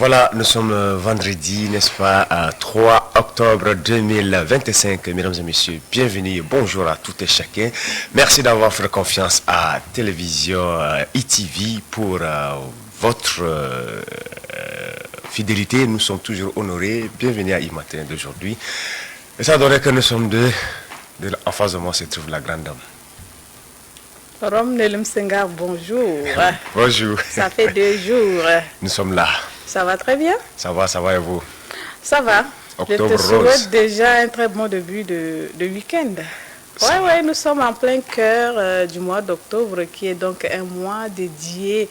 Voilà, nous sommes vendredi, n'est-ce pas, 3 octobre 2025. Mesdames et messieurs, bienvenue et bonjour à toutes et chacun. Merci d'avoir fait confiance à Télévision ITV pour votre fidélité. Nous sommes toujours honorés. Bienvenue à e-matin d'aujourd'hui. Et ça donne que nous sommes deux. En face de moi se trouve la grande dame. Rome Nelum Sengar, bonjour. Bonjour. Ça fait 2 jours. Nous sommes là. Ça va très bien? Ça va et vous? Ça va. Octobre Je te souhaite rose. déjà un très bon début de week-end. Oui, nous sommes en plein cœur du mois d'octobre qui est donc un mois dédié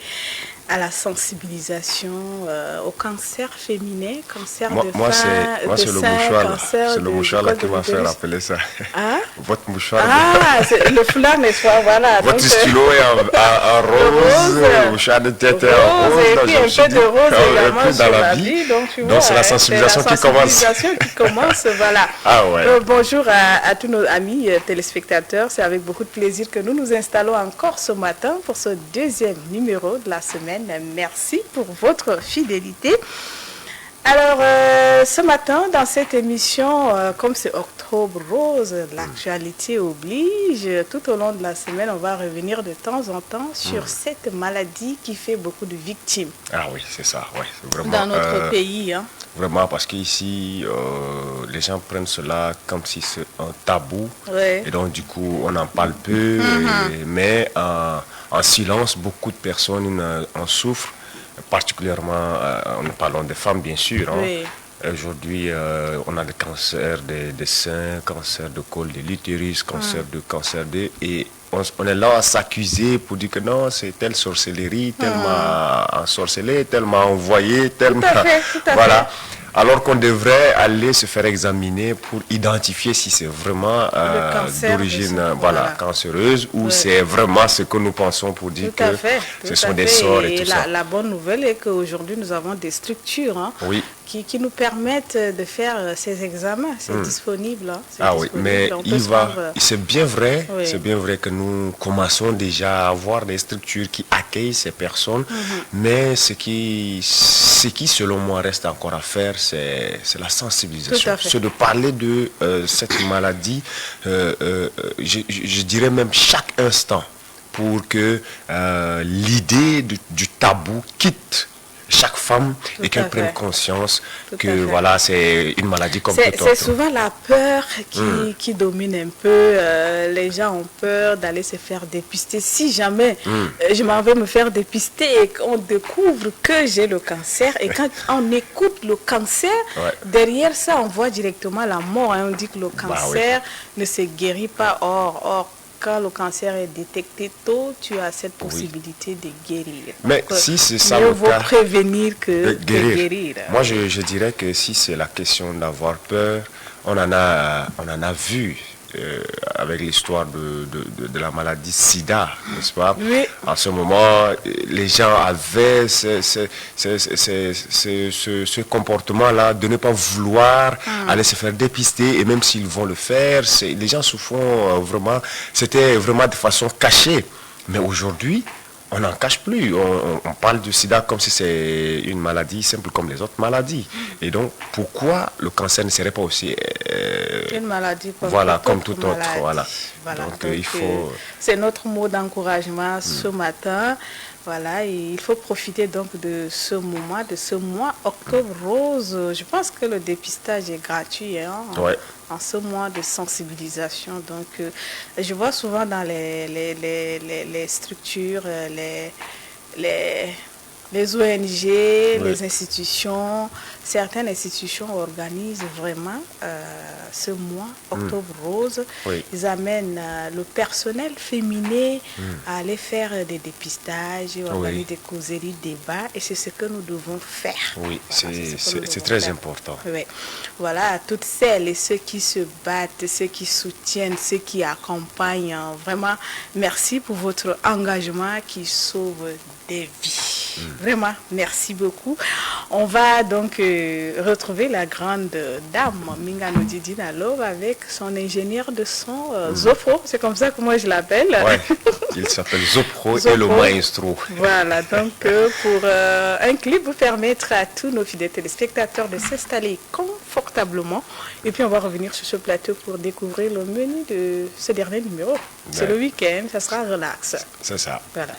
à la sensibilisation au cancer féminin, cancer de moi, c'est le mouchoir. C'est le mouchoir là qui m'a fait rappeler ça. Ah? Votre mouchoir. Ah, c'est le foulard, n'est-ce pas? Voilà. Votre donc, stylo est en rose, le mouchoir de tête est en rose. Et puis un peu de rose également sur la vie. Donc c'est la sensibilisation qui commence. C'est la sensibilisation qui commence, voilà. Ah ouais. Bonjour à tous nos amis téléspectateurs. C'est avec beaucoup de plaisir que nous nous installons encore ce matin pour ce 2e numéro de la semaine. Merci pour votre fidélité. Alors, ce matin, dans cette émission, comme c'est Octobre Rose, l'actualité oblige, tout au long de la semaine, on va revenir de temps en temps sur cette maladie qui fait beaucoup de victimes. Ah oui, c'est ça, ouais, c'est vraiment, dans notre pays. Hein. Vraiment, parce qu'ici, les gens prennent cela comme si c'est un tabou. Ouais. Et donc, du coup, on en parle peu, mais en silence, beaucoup de personnes en souffrent. Particulièrement, nous parlons des femmes, bien sûr. Hein. Oui. Aujourd'hui, on a le cancer des seins, cancer de col de l'utérus, cancer de... Et on est là à s'accuser pour dire que non, c'est telle sorcellerie, tellement ensorcelé, tellement envoyé, tellement... Tout à fait. Voilà. Alors qu'on devrait aller se faire examiner pour identifier si c'est vraiment d'origine cancéreuse ou c'est vraiment ce que nous pensons pour dire que ce sont des sorts et tout ça. La bonne nouvelle est qu'aujourd'hui, nous avons des structures qui nous permettent de faire ces examens. C'est disponible. Hein. Oui, mais c'est bien vrai, c'est bien vrai que nous commençons déjà à avoir des structures qui accueillent ces personnes, mais ce qui, selon moi, reste encore à faire, c'est la sensibilisation. C'est de parler de cette maladie, je dirais même chaque instant, pour que l'idée du tabou quitte chaque femme et qu'elle prenne conscience que voilà, c'est une maladie comme toute autre. C'est souvent la peur qui domine un peu. Les gens ont peur d'aller se faire dépister. Si jamais je m'en vais me faire dépister et qu'on découvre que j'ai le cancer, et quand on écoute le cancer, derrière ça, on voit directement la mort. Hein. On dit que le cancer ne se guérit pas. Or, quand le cancer est détecté tôt, tu as cette possibilité de guérir. Mais donc, si c'est ça le cas, mieux vaut prévenir que guérir. Moi, je dirais que si c'est la question d'avoir peur, on en a vu avec l'histoire de la maladie SIDA, n'est-ce pas? Oui. En ce moment, les gens avaient ce comportement-là de ne pas vouloir aller se faire dépister, et même s'ils vont le faire, les gens se font vraiment, c'était vraiment de façon cachée. Mais aujourd'hui, on n'en cache plus. On parle du sida comme si c'est une maladie simple comme les autres maladies. Et donc, pourquoi le cancer ne serait pas aussi une maladie comme toute autre. Voilà. Donc, il faut... C'est notre mot d'encouragement ce matin. Voilà, et il faut profiter donc de ce moment, de ce mois Octobre Rose. Je pense que le dépistage est gratuit en ce mois de sensibilisation. Donc, je vois souvent dans les structures, les ONG, les institutions, certaines institutions organisent vraiment ce mois Octobre Rose. Ils amènent le personnel féminin à aller faire des dépistages, organiser des causeries, des débats, et c'est ce que nous devons faire. Oui, c'est très important. Oui. Voilà, à toutes celles et ceux qui se battent, ceux qui soutiennent, ceux qui accompagnent, vraiment, merci pour votre engagement qui sauve des vies. Vraiment, merci beaucoup. On va donc retrouver la grande dame Mingano Didi Nalo avec son ingénieur de son Zopro, c'est comme ça que moi je l'appelle. Ouais, il s'appelle Zopro et le maestro. Voilà, donc pour un clip, vous permettre à tous nos fidèles téléspectateurs de s'installer confortablement. Et puis on va revenir sur ce plateau pour découvrir le menu de ce dernier numéro. C'est le week-end, ça sera relax. C'est ça. Voilà.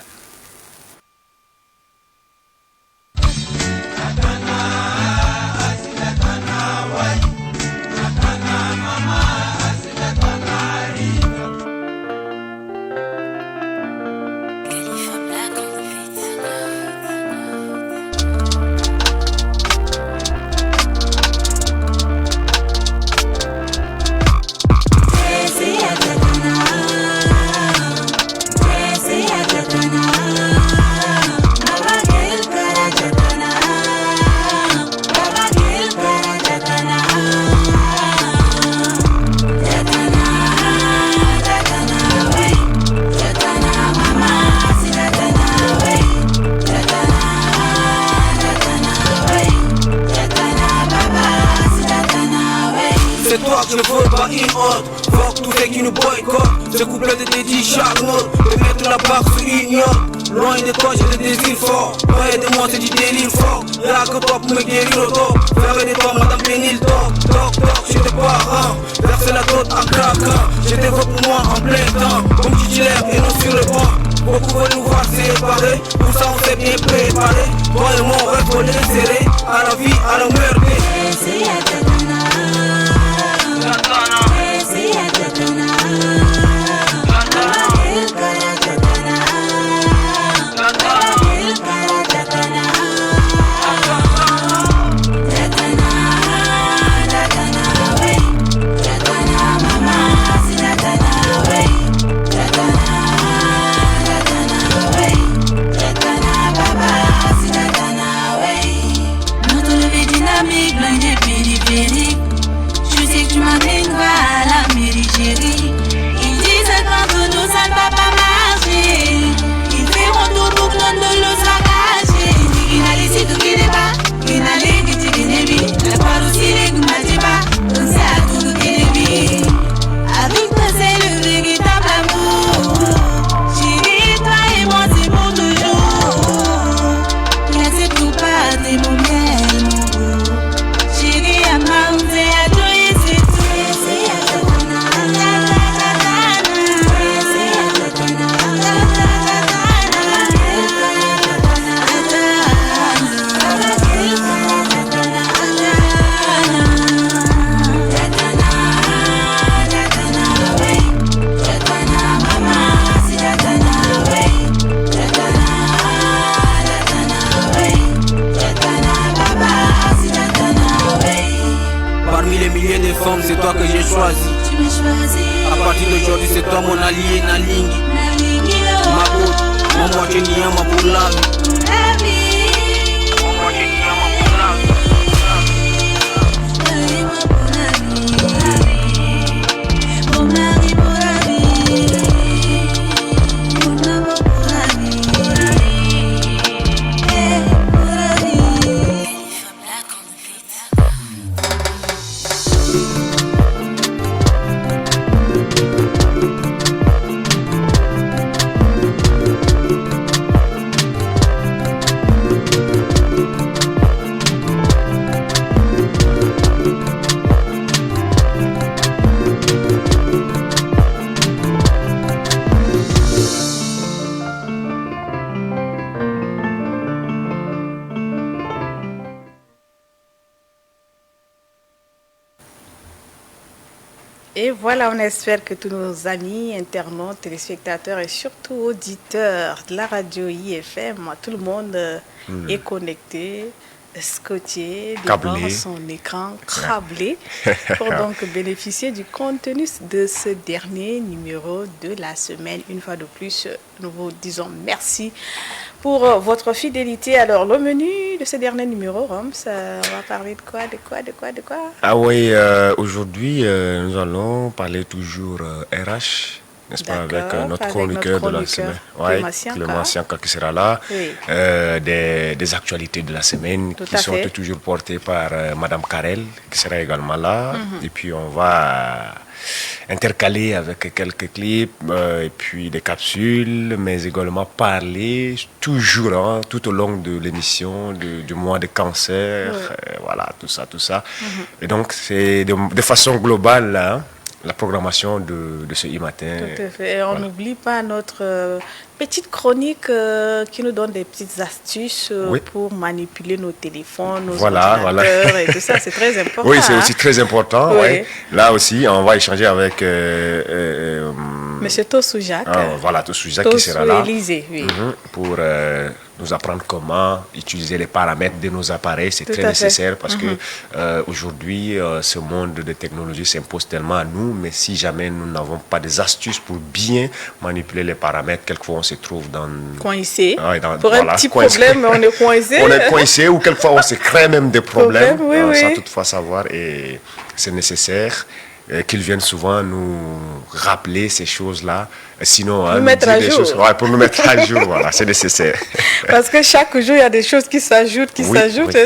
C'est toi que je veux, pas une autre. Fuck tous ceux qui nous boycottent. Ce couplet de dédié chaque note. De mettre la barre sur une note. Loin de toi j'ai des désirs forts. Ouais de moi c'est du délire fort. Y'a que toi pour me guérir au top. Faire de toi madame Pénil toc. Toc toc chez tes parents. Verser la dot en craquant. Je te veux pour moi en plein temps. Comme titulaire et non sur le banc. Beaucoup veulent nous voir séparés. Pour ça on s'est bien préparé. Toi et moi on va voler serré. À la vie, à la merde. C'est toi que j'ai choisi. Tu m'as choisi. À partir d'aujourd'hui, c'est toi mon allié, Nalingi. Ma peau, mon moitié Niyama pour la vie. Mon moitié Niyama pour la vie. Mon mari pour la vie. Mon amour pour la vie. Pour la vie. Et voilà, on espère que tous nos amis, internautes, téléspectateurs et surtout auditeurs de la radio IFM, tout le monde est connecté, scotché devant son écran câblé pour donc bénéficier du contenu de ce dernier numéro de la semaine. Une fois de plus, nous vous disons merci pour votre fidélité. Alors, le menu de ce dernier numéro, Roms, on va parler de quoi? Ah oui, aujourd'hui, nous allons parler toujours RH, n'est-ce pas, D'accord, avec notre avec chroniqueur notre de la chroniqueur, semaine. Ouais, Clément Sianka. Clément Sianka qui sera là. Oui. Des actualités de la semaine Tout qui à sont fait. toujours portées par Madame Karel qui sera également là. Et puis on va intercaler avec quelques clips et puis des capsules, mais également parler toujours tout au long de l'émission du mois de cancer, voilà, tout ça. Et donc c'est de façon globale là, la programmation de ce e-matin. Tout à fait. Et on n'oublie pas notre petite chronique qui nous donne des petites astuces pour manipuler nos téléphones, nos ordinateurs et tout ça. C'est très important. Oui, c'est aussi très important. Oui. Ouais. Là aussi, on va échanger avec Monsieur Tossou-Jacques. Voilà, Tossou-Jacques qui sera là. Élysée, oui. Pour nous apprendre comment utiliser les paramètres de nos appareils. C'est très à nécessaire parce que aujourd'hui, ce monde de technologie s'impose tellement à nous, mais si jamais nous n'avons pas des astuces pour bien manipuler les paramètres, quelquefois on se trouve dans... Coincé. Pour un petit problème, on est coincé. On est coincé ou quelquefois on se crée même des problèmes sans oui. toutefois savoir, et c'est nécessaire qu'ils viennent souvent nous rappeler ces choses-là. Sinon, nous mettre à jour. Pour nous mettre à jour, voilà, c'est nécessaire. Parce que chaque jour, il y a des choses qui s'ajoutent,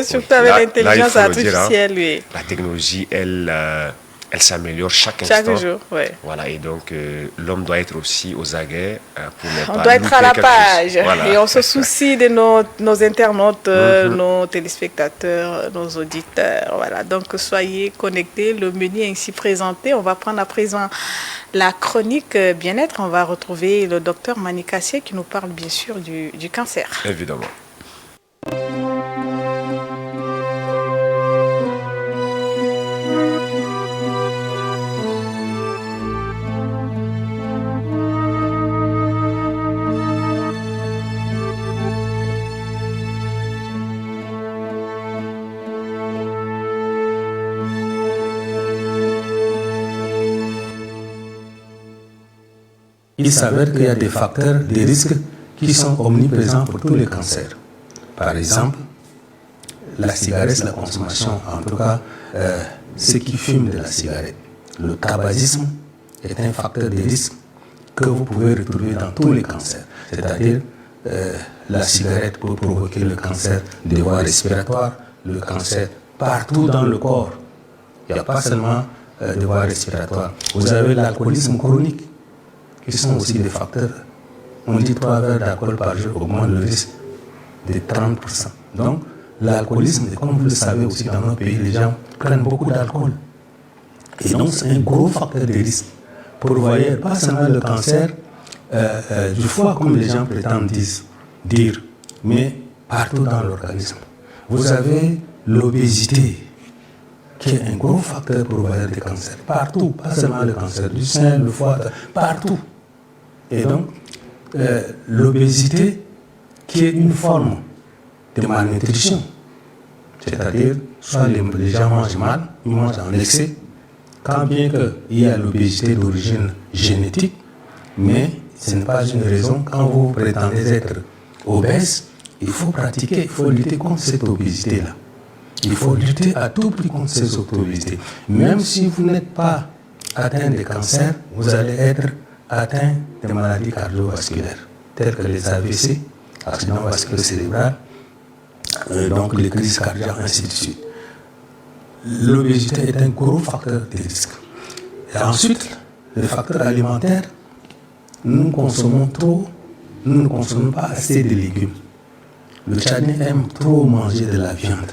surtout avec l'intelligence artificielle. Oui. La technologie, elle s'améliore chaque instant. Chaque jour, oui. Voilà, et donc l'homme doit être aussi aux aguets pour ne pas on doit être à la page. Voilà. Et on se soucie de nos internautes, nos téléspectateurs, nos auditeurs. Voilà, donc soyez connectés. Le menu est ainsi présenté. On va prendre à présent la chronique bien-être. On va retrouver le docteur Mani Kassé qui nous parle bien sûr du cancer. Évidemment. Il s'avère qu'il y a des facteurs, des risques qui sont omniprésents pour tous les cancers. Par exemple, la cigarette, la consommation, en tout cas, ceux qui fument de la cigarette. Le tabagisme est un facteur de risque que vous pouvez retrouver dans tous les cancers. C'est-à-dire, la cigarette peut provoquer le cancer des voies respiratoires, le cancer partout dans le corps. Il n'y a pas seulement des voies respiratoires. Vous avez l'alcoolisme chronique, qui sont aussi des facteurs. On dit 3 verres d'alcool par jour augmente le risque de 30%. Donc, l'alcoolisme, comme vous le savez aussi dans nos pays, les gens prennent beaucoup d'alcool. Et donc, c'est un gros facteur de risque. Pour voyer, pas seulement le cancer du foie, comme les gens prétendent dire, mais partout dans l'organisme. Vous avez l'obésité, qui est un gros facteur pour voyer des cancers. Partout, pas seulement le cancer du sein, le foie, partout. Et donc, l'obésité, qui est une forme de malnutrition, c'est-à-dire, soit les gens mangent mal, ils mangent en excès, quand bien qu'il y a l'obésité d'origine génétique, mais ce n'est pas une raison. Quand vous prétendez être obèse, il faut pratiquer, il faut lutter contre cette obésité-là. Il faut lutter à tout prix contre cette obésité. Même si vous n'êtes pas atteint de cancer, vous allez être atteint de maladies cardiovasculaires, telles que les AVC, accidents vasculaires cérébraux, donc les crises cardiaques, ainsi de suite. L'obésité est un gros facteur de risque. Et ensuite, les facteurs alimentaires, nous consommons trop, nous ne consommons pas assez de légumes. Le Tchadien aime trop manger de la viande.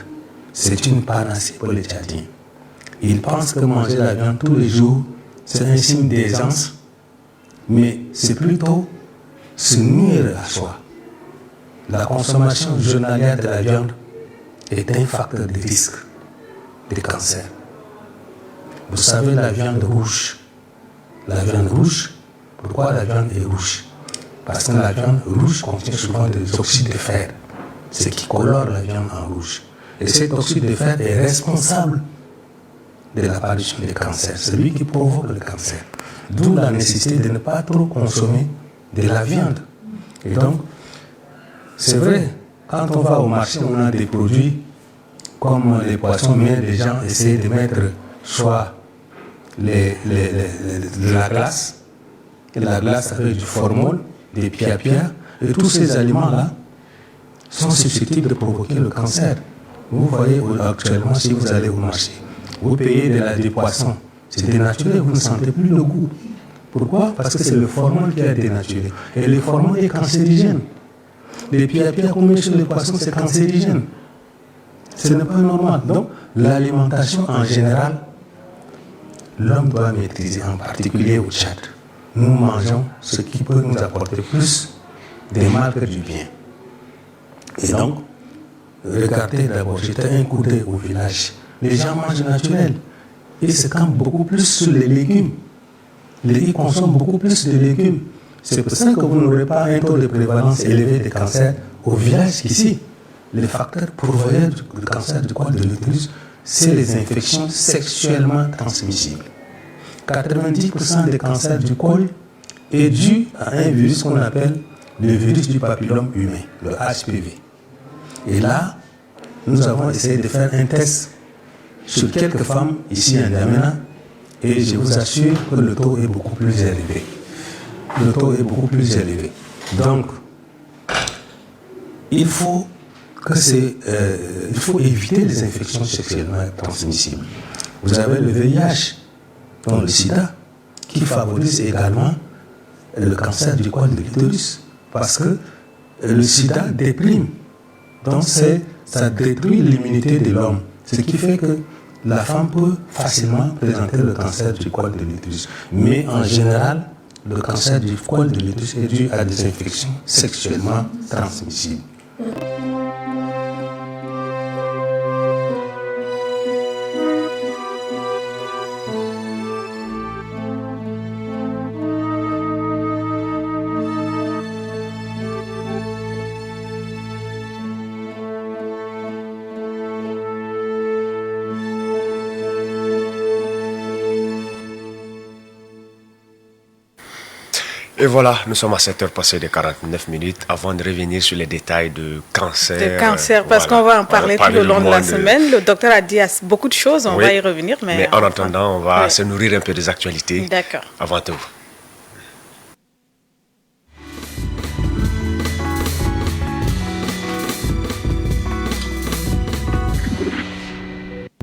C'est une panacée pour les Tchadiens. Ils pensent que manger la viande tous les jours, c'est un signe d'aisance, mais c'est plutôt se nuire à soi. La consommation journalière de la viande est un facteur de risque de cancer. Vous savez, la viande rouge. La viande rouge, pourquoi la viande est rouge? Parce que la viande rouge contient souvent des oxydes de fer, ce qui colore la viande en rouge. Et cet oxyde de fer est responsable de l'apparition des cancers, c'est lui qui provoque le cancer. D'où la nécessité de ne pas trop consommer de la viande. Et donc, c'est vrai, quand on va au marché, on a des produits comme les poissons, mais les gens essaient de mettre soit de la glace, la glace avec du formol, des pia-pia, et tous ces aliments-là sont susceptibles de provoquer le cancer. Vous voyez actuellement, si vous allez au marché, vous payez des poissons, c'est dénaturé, vous ne sentez plus le goût. Pourquoi? Parce que c'est le formol qui a dénaturé. Et le formol est cancérigène. Les pia-pia qu'on met sur les poissons, c'est cancérigène. Ce n'est pas normal. Donc, l'alimentation en général, l'homme doit maîtriser, en particulier au Tchad. Nous mangeons ce qui peut nous apporter plus de mal que du bien. Et donc, regardez d'abord, jeter un coup d'œil au village. Les gens mangent naturel. Ils se campent beaucoup plus sur les légumes. Ils consomment beaucoup plus de légumes. C'est pour ça que vous n'aurez pas un taux de prévalence élevé de cancer au village qu'ici. Les facteurs pourvoyeurs du cancer du col de l'utérus, c'est les infections sexuellement transmissibles. 90% des cancers du col est dû à un virus qu'on appelle le virus du papillome humain, le HPV. Et là, nous avons essayé de faire un test sur quelques femmes ici en N'Djamena et je vous assure que le taux est beaucoup plus élevé. Le taux est beaucoup plus élevé. Donc, il faut éviter les infections sexuellement transmissibles. Vous avez le VIH, dont le sida, qui favorise également le cancer du col de l'utérus. Parce que le sida déprime. Donc, ça détruit l'immunité de l'homme. Ce qui fait que la femme peut facilement présenter le cancer du col de l'utérus. Mais en général, le cancer du col de l'utérus est dû à des infections sexuellement transmissibles. Et voilà, nous sommes à 7h passées de 49 minutes avant de revenir sur les détails de cancer. De cancer, parce qu'on va en parler tout au long de la semaine. Le docteur a dit beaucoup de choses, on va y revenir. Mais en attendant, on va se nourrir un peu des actualités. D'accord. Avant tout.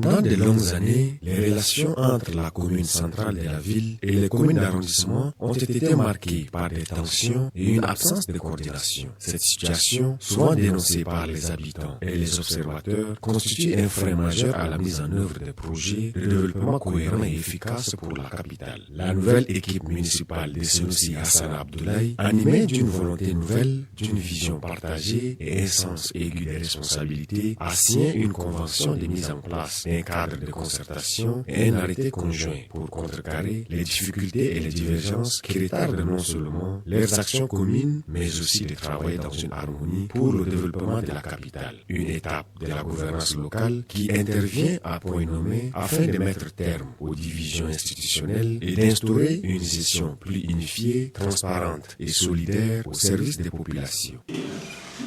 Pendant de longues années, les relations entre la commune centrale de la ville et les communes d'arrondissement ont été marquées par des tensions et une absence de coordination. Cette situation, souvent dénoncée par les habitants et les observateurs, constitue un frein majeur à la mise en œuvre des projets de développement cohérents et efficaces pour la capitale. La nouvelle équipe municipale de Senoussi Hassan Abdoulaye, animée d'une volonté nouvelle, d'une vision partagée et un sens aigu des responsabilités, a signé une convention de mise en place un cadre de concertation et un arrêté conjoint pour contrecarrer les difficultés et les divergences qui retardent non seulement leurs actions communes, mais aussi de travailler dans une harmonie pour le développement de la capitale. Une étape de la gouvernance locale qui intervient à point nommé afin de mettre terme aux divisions institutionnelles et d'instaurer une gestion plus unifiée, transparente et solidaire au service des populations.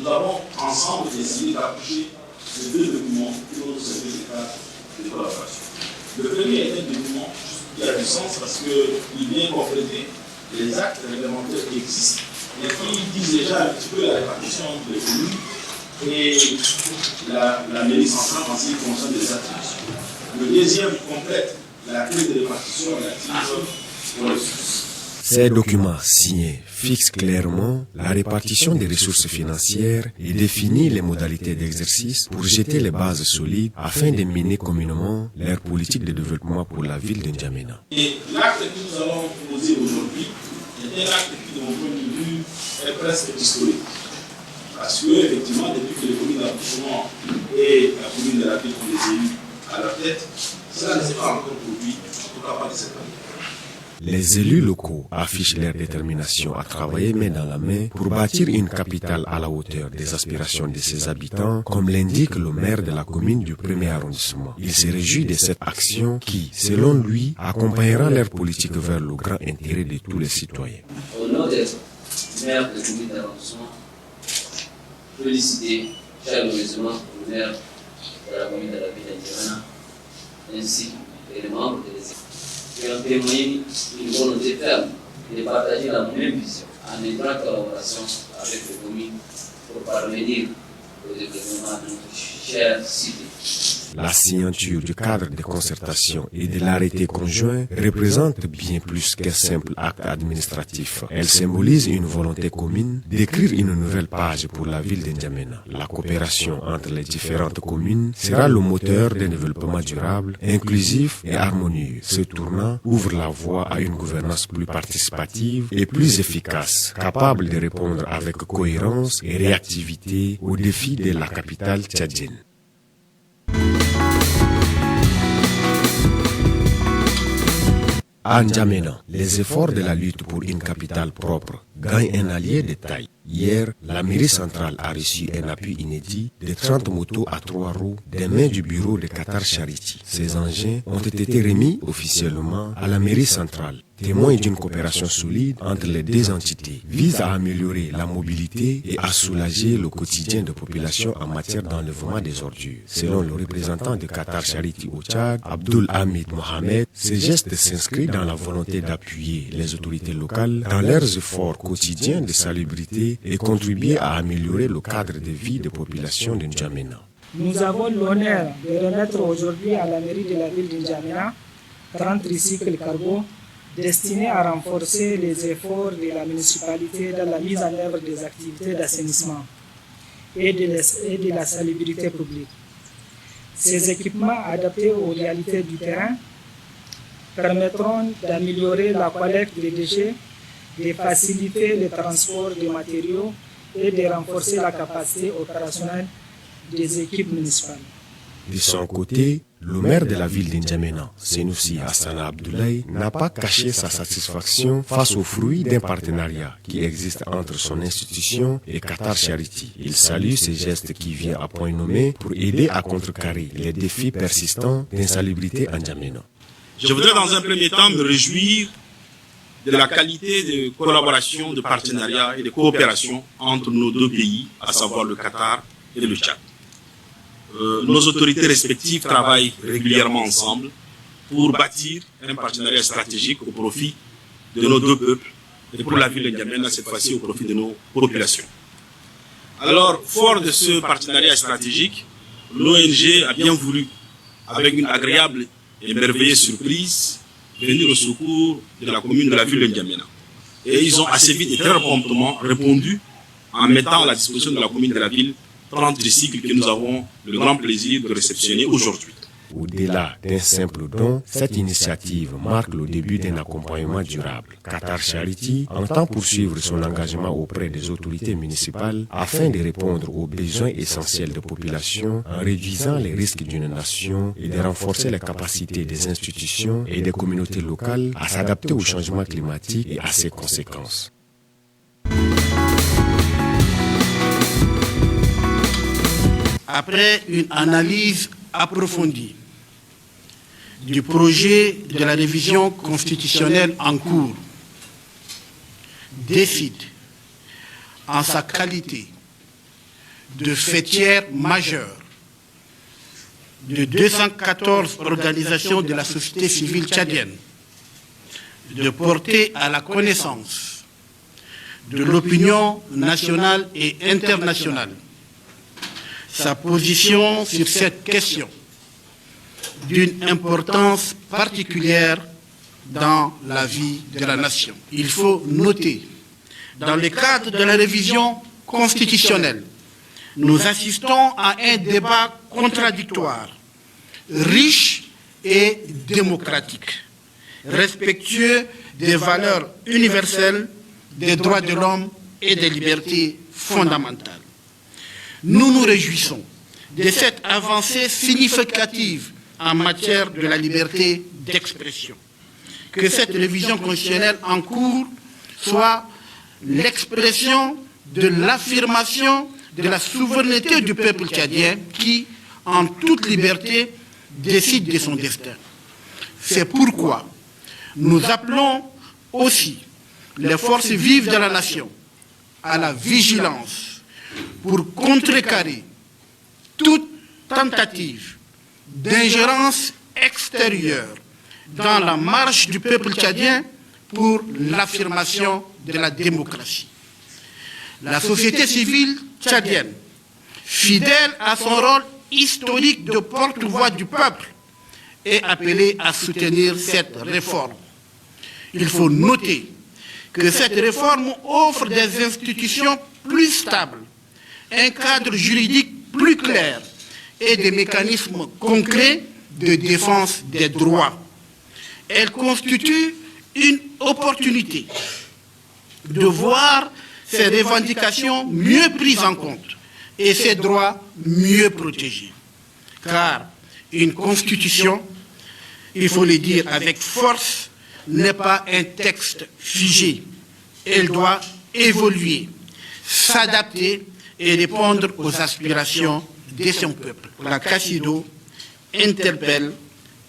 Nous avons ensemble décidé d'approcher ces deux documents qui vont nous servir de cadre de collaboration. Le premier est un document qui a du sens parce qu'il vient compléter les actes réglementaires qui existent et qui disent déjà un petit peu la répartition entre les communes et la mairie centrale en ce qui concerne les attributions. Le deuxième complète la clé de répartition relative aux ressources. Ces documents signés fixent clairement la répartition des ressources financières et définissent les modalités d'exercice pour jeter les bases solides afin de mener communément leur politique de développement pour la ville de N'Djamena. Et l'acte que nous allons poser aujourd'hui est un acte qui, de mon point de vue, est presque historique. Parce que, effectivement, depuis que les communes d'arrondissement et la commune de la ville ont des élus à leur tête, cela ne s'est pas encore produit, en tout cas pas de cette manière. Les élus locaux affichent leur détermination à travailler main dans la main pour bâtir une capitale à la hauteur des aspirations de ses habitants, comme l'indique le maire de la commune du 1er arrondissement. Il se réjouit de cette action qui, selon lui, accompagnera leur politique vers le grand intérêt de tous les citoyens. Au nom des maires de la commune d'arrondissement, féliciter chaleureusement le maire de la commune de la ville d'Indjamena, ainsi que les membres des équipes qui ont témoigné une volonté ferme de partager la même vision en étroite collaboration avec les communes pour parvenir au développement de notre chère cité. La signature du cadre de concertation et de l'arrêté conjoint représente bien plus qu'un simple acte administratif. Elle symbolise une volonté commune d'écrire une nouvelle page pour la ville de N'Djamena. La coopération entre les différentes communes sera le moteur d'un développement durable, inclusif et harmonieux. Ce tournant ouvre la voie à une gouvernance plus participative et plus efficace, capable de répondre avec cohérence et réactivité aux défis de la capitale tchadienne. À N'Djamena, les efforts de la lutte pour une capitale propre gagnent un allié de taille. Hier, la mairie centrale a reçu un appui inédit de 30 motos à 3 roues des mains du bureau de Qatar Charity. Ces engins ont été remis officiellement à la mairie centrale, témoin d'une coopération solide entre les deux entités, vise à améliorer la mobilité et à soulager le quotidien de population en matière d'enlèvement des ordures. Selon le représentant de Qatar Charity au Tchad, Abdul Hamid Mohamed, ces gestes s'inscrivent dans la volonté d'appuyer les autorités locales dans leurs efforts quotidiens de salubrité et contribuer à améliorer le cadre de vie des populations de N'Djamena. Nous avons l'honneur de remettre aujourd'hui à la mairie de la ville de N'Djamena 30 tricycles cargo destinés à renforcer les efforts de la municipalité dans la mise en œuvre des activités d'assainissement et de la salubrité publique. Ces équipements adaptés aux réalités du terrain permettront d'améliorer la collecte des déchets, de faciliter le transport des matériaux et de renforcer la capacité opérationnelle des équipes municipales. De son côté, le maire de la ville d'N'Djamena, Senoussi Hassana Abdoulaye, n'a pas caché sa satisfaction face aux fruits d'un partenariat qui existe entre son institution et Qatar Charity. Il salue ces gestes qui viennent à point nommé pour aider à contrecarrer les défis persistants d'insalubrité à N'Djamena. Je voudrais dans un premier temps me réjouir de la qualité de collaboration, de partenariat et de coopération entre nos deux pays, à savoir le Qatar et le Tchad. Nos autorités respectives travaillent régulièrement ensemble pour bâtir un partenariat stratégique au profit de nos deux peuples et pour la ville de N'Djamena, cette fois-ci au profit de nos populations. Alors, fort de ce partenariat stratégique, l'ONG a bien voulu, avec une agréable et merveilleuse surprise, venir au secours de la commune de la ville de N'Djamena. Et ils ont assez vite et très promptement répondu en mettant à la disposition de la commune de la ville 30 tricycles que nous avons le grand plaisir de réceptionner aujourd'hui. Au-delà d'un simple don, cette initiative marque le début d'un accompagnement durable. Qatar Charity entend poursuivre son engagement auprès des autorités municipales afin de répondre aux besoins essentiels de population en réduisant les risques d'une nation et de renforcer les capacités des institutions et des communautés locales à s'adapter au changement climatique et à ses conséquences. Après une analyse approfondie du projet de la révision constitutionnelle en cours, décide, en sa qualité de fêtière majeure de 214 organisations de la société civile tchadienne, de porter à la connaissance de l'opinion nationale et internationale sa position sur cette question d'une importance particulière dans la vie de la nation. Il faut noter, dans le cadre de la révision constitutionnelle, nous assistons à un débat contradictoire, riche et démocratique, respectueux des valeurs universelles, des droits de l'homme et des libertés fondamentales. Nous nous réjouissons de cette avancée significative en matière de la liberté d'expression. Que cette révision constitutionnelle en cours soit l'expression de l'affirmation de la souveraineté du peuple tchadien qui, en toute liberté, décide de son destin. C'est pourquoi nous appelons aussi les forces vives de la nation à la vigilance pour contrecarrer toute tentative d'ingérence extérieure dans la marche du peuple tchadien pour l'affirmation de la démocratie. La société civile tchadienne, fidèle à son rôle historique de porte-voix du peuple, est appelée à soutenir cette réforme. Il faut noter que cette réforme offre des institutions plus stables, un cadre juridique plus clair et des mécanismes concrets de défense des droits. Elle constitue une opportunité de voir ces revendications mieux prises en compte et ces droits mieux protégés. Car une constitution, il faut le dire avec force, n'est pas un texte figé. Elle doit évoluer, s'adapter et répondre aux aspirations de son peuple. La CACIDO interpelle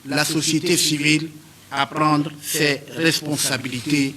la société civile à prendre ses responsabilités.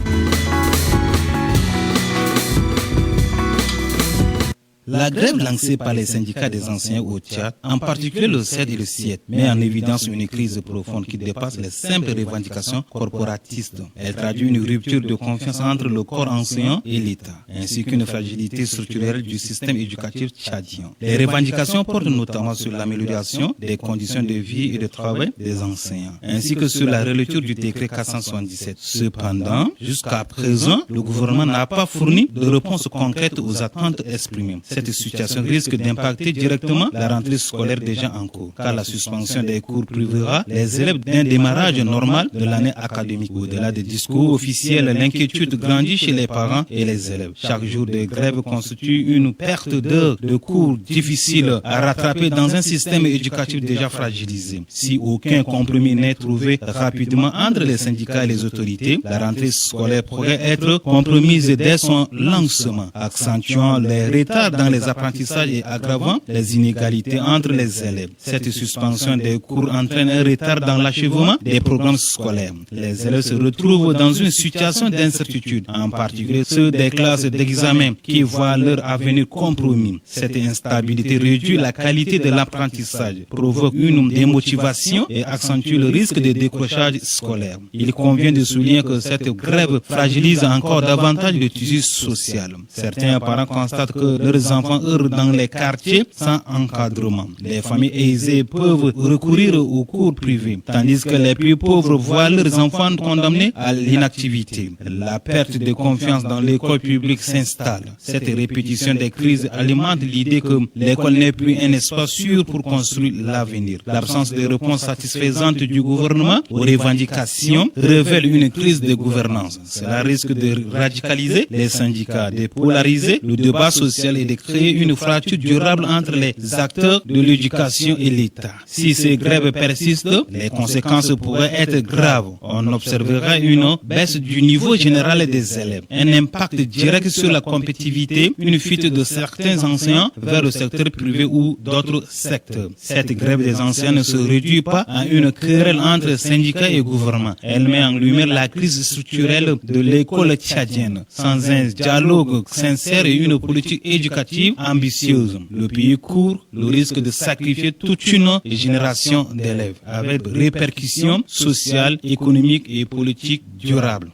La grève lancée par les syndicats des enseignants au Tchad, en particulier le CED et le CIET, met en évidence une crise profonde qui dépasse les simples revendications corporatistes. Elle traduit une rupture de confiance entre le corps enseignant et l'État, ainsi qu'une fragilité structurelle du système éducatif tchadien. Les revendications portent notamment sur l'amélioration des conditions de vie et de travail des enseignants, ainsi que sur la relecture du décret 477. Cependant, jusqu'à présent, le gouvernement n'a pas fourni de réponse concrète aux attentes exprimées. Cette situation risque d'impacter directement la rentrée scolaire déjà en cours, car la suspension des cours privera les élèves d'un démarrage normal de l'année académique. Au-delà des discours officiels, l'inquiétude grandit chez les parents et les élèves. Chaque jour de grève constitue une perte d'heures de cours difficiles à rattraper dans un système éducatif déjà fragilisé. Si aucun compromis n'est trouvé rapidement entre les syndicats et les autorités, la rentrée scolaire pourrait être compromise dès son lancement, accentuant les retards dans les apprentissages et aggravant les inégalités entre les élèves. Cette suspension des cours entraîne un retard dans l'achèvement des programmes scolaires. Les élèves se retrouvent dans une situation d'incertitude, en particulier ceux des classes d'examen qui voient leur avenir compromis. Cette instabilité réduit la qualité de l'apprentissage, provoque une démotivation et accentue le risque de décrochage scolaire. Il convient de souligner que cette grève fragilise encore davantage le tissu social. Certains parents constatent que leurs enfants heurent dans les quartiers sans encadrement. Les familles aisées peuvent recourir aux cours privés, tandis que les plus pauvres voient leurs enfants condamnés à l'inactivité. La perte de confiance dans l'école publique s'installe. Cette répétition des crises alimente l'idée que l'école n'est plus un espace sûr pour construire l'avenir. L'absence de réponse satisfaisante du gouvernement aux revendications révèle une crise de gouvernance. Cela risque de radicaliser les syndicats, de polariser le débat social et de créer une fracture durable entre les acteurs de l'éducation et l'État. Si ces grèves persistent, les conséquences pourraient être graves. On observera une baisse du niveau général des élèves, un impact direct sur la compétitivité, une fuite de certains enseignants vers le secteur privé ou d'autres secteurs. Cette grève des enseignants ne se réduit pas à une querelle entre syndicats et gouvernement. Elle met en lumière la crise structurelle de l'école tchadienne. Sans un dialogue sincère et une politique éducative ambitieuse, le pays court le risque de sacrifier toute une génération d'élèves, avec des répercussions sociales, économiques et politiques durables.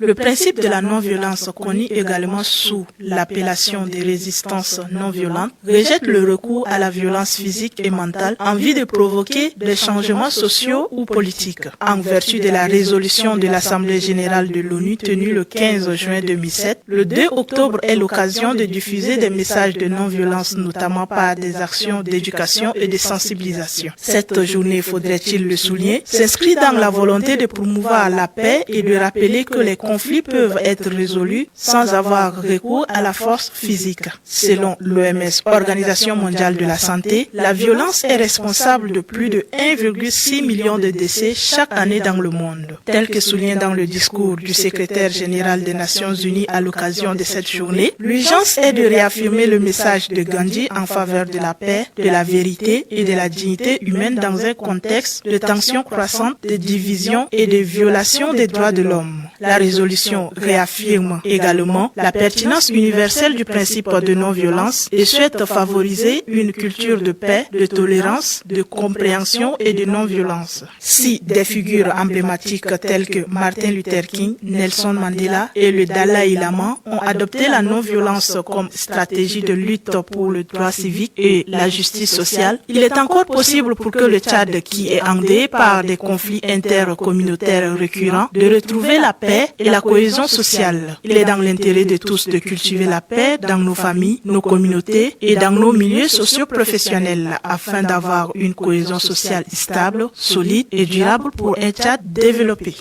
Le principe de la non-violence, connu également sous l'appellation de résistance non-violente, rejette le recours à la violence physique et mentale en vue de provoquer des changements sociaux ou politiques. En vertu de la résolution de l'Assemblée générale de l'ONU tenue le 15 juin 2007, le 2 octobre est l'occasion de diffuser des messages de non-violence, notamment par des actions d'éducation et de sensibilisation. Cette journée, faudrait-il le souligner, s'inscrit dans la volonté de promouvoir la paix et de rappeler que les conflits peuvent être résolus sans avoir recours à la force physique. Selon l'OMS, Organisation mondiale de la santé, la violence est responsable de plus de 1,6 million de décès chaque année dans le monde. Tel que souligné dans le discours du secrétaire général des Nations Unies à l'occasion de cette journée, l'urgence est de réaffirmer le message de Gandhi en faveur de la paix, de la vérité et de la dignité humaine dans un contexte de tensions croissantes, de division et de violation des droits de l'homme. La résolution résolution réaffirme également la pertinence universelle du principe de non-violence et souhaite favoriser une culture de paix, de tolérance, de compréhension et de non-violence. Si des figures emblématiques telles que Martin Luther King, Nelson Mandela et le Dalai Lama ont adopté la non-violence comme stratégie de lutte pour le droit civique et la justice sociale, il est encore possible pour que le Tchad, qui est endeuillé par des conflits intercommunautaires récurrents, de retrouver la paix et la cohésion sociale. Il est dans l'intérêt de tous de cultiver la paix dans nos familles, nos communautés et dans nos milieux socio-professionnels afin d'avoir une cohésion sociale stable, solide et durable pour un Tchad développé.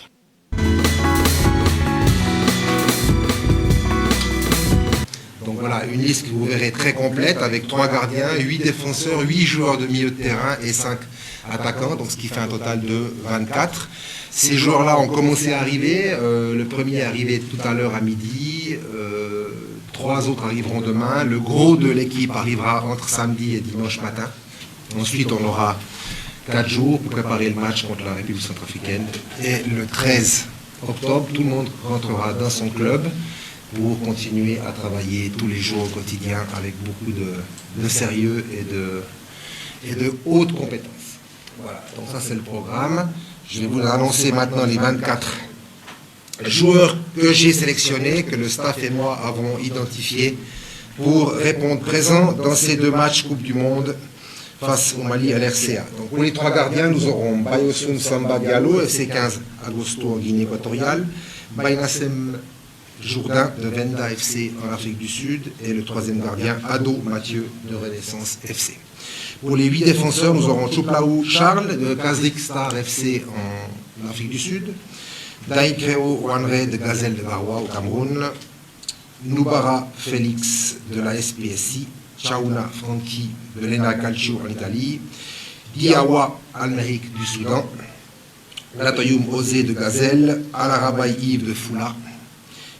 Donc voilà, une liste que vous verrez très complète avec 3 gardiens, 8 défenseurs, 8 joueurs de milieu de terrain et 5 attaquants, donc ce qui fait un total de 24. Ces joueurs-là ont commencé à arriver. Le premier est arrivé tout à l'heure à midi. 3 autres arriveront demain. Le gros de l'équipe arrivera entre samedi et dimanche matin. Ensuite, on aura 4 jours pour préparer le match contre la République centrafricaine. Et le 13 octobre, tout le monde rentrera dans son club pour continuer à travailler tous les jours au quotidien avec beaucoup de sérieux et de hautes compétences. Voilà, donc ça c'est le programme. Je vais vous annoncer maintenant les 24 joueurs que j'ai sélectionnés, que le staff et moi avons identifiés pour répondre présent dans ces 2 matchs Coupe du Monde face au Mali à l'RCA. Donc pour les 3 gardiens, nous aurons Bayosun Samba Diallo, FC 15 Agosto en Guinée équatoriale, Bainasem Jourdain de Venda FC en Afrique du Sud et le 3e gardien Ado Mathieu de Renaissance FC. Pour les 8 défenseurs, nous aurons Chouplaou Charles de Kazrik Star FC en Afrique du Sud, Daikreo Wanre de Gazelle de Garoua au Cameroun, Noubara Félix de la SPSI, Chaouna Franki de l'ENA Calcio en Italie, Diawa Almeric du Soudan, Latoyoum Osé de Gazelle, Alarabaï Yves de Foula,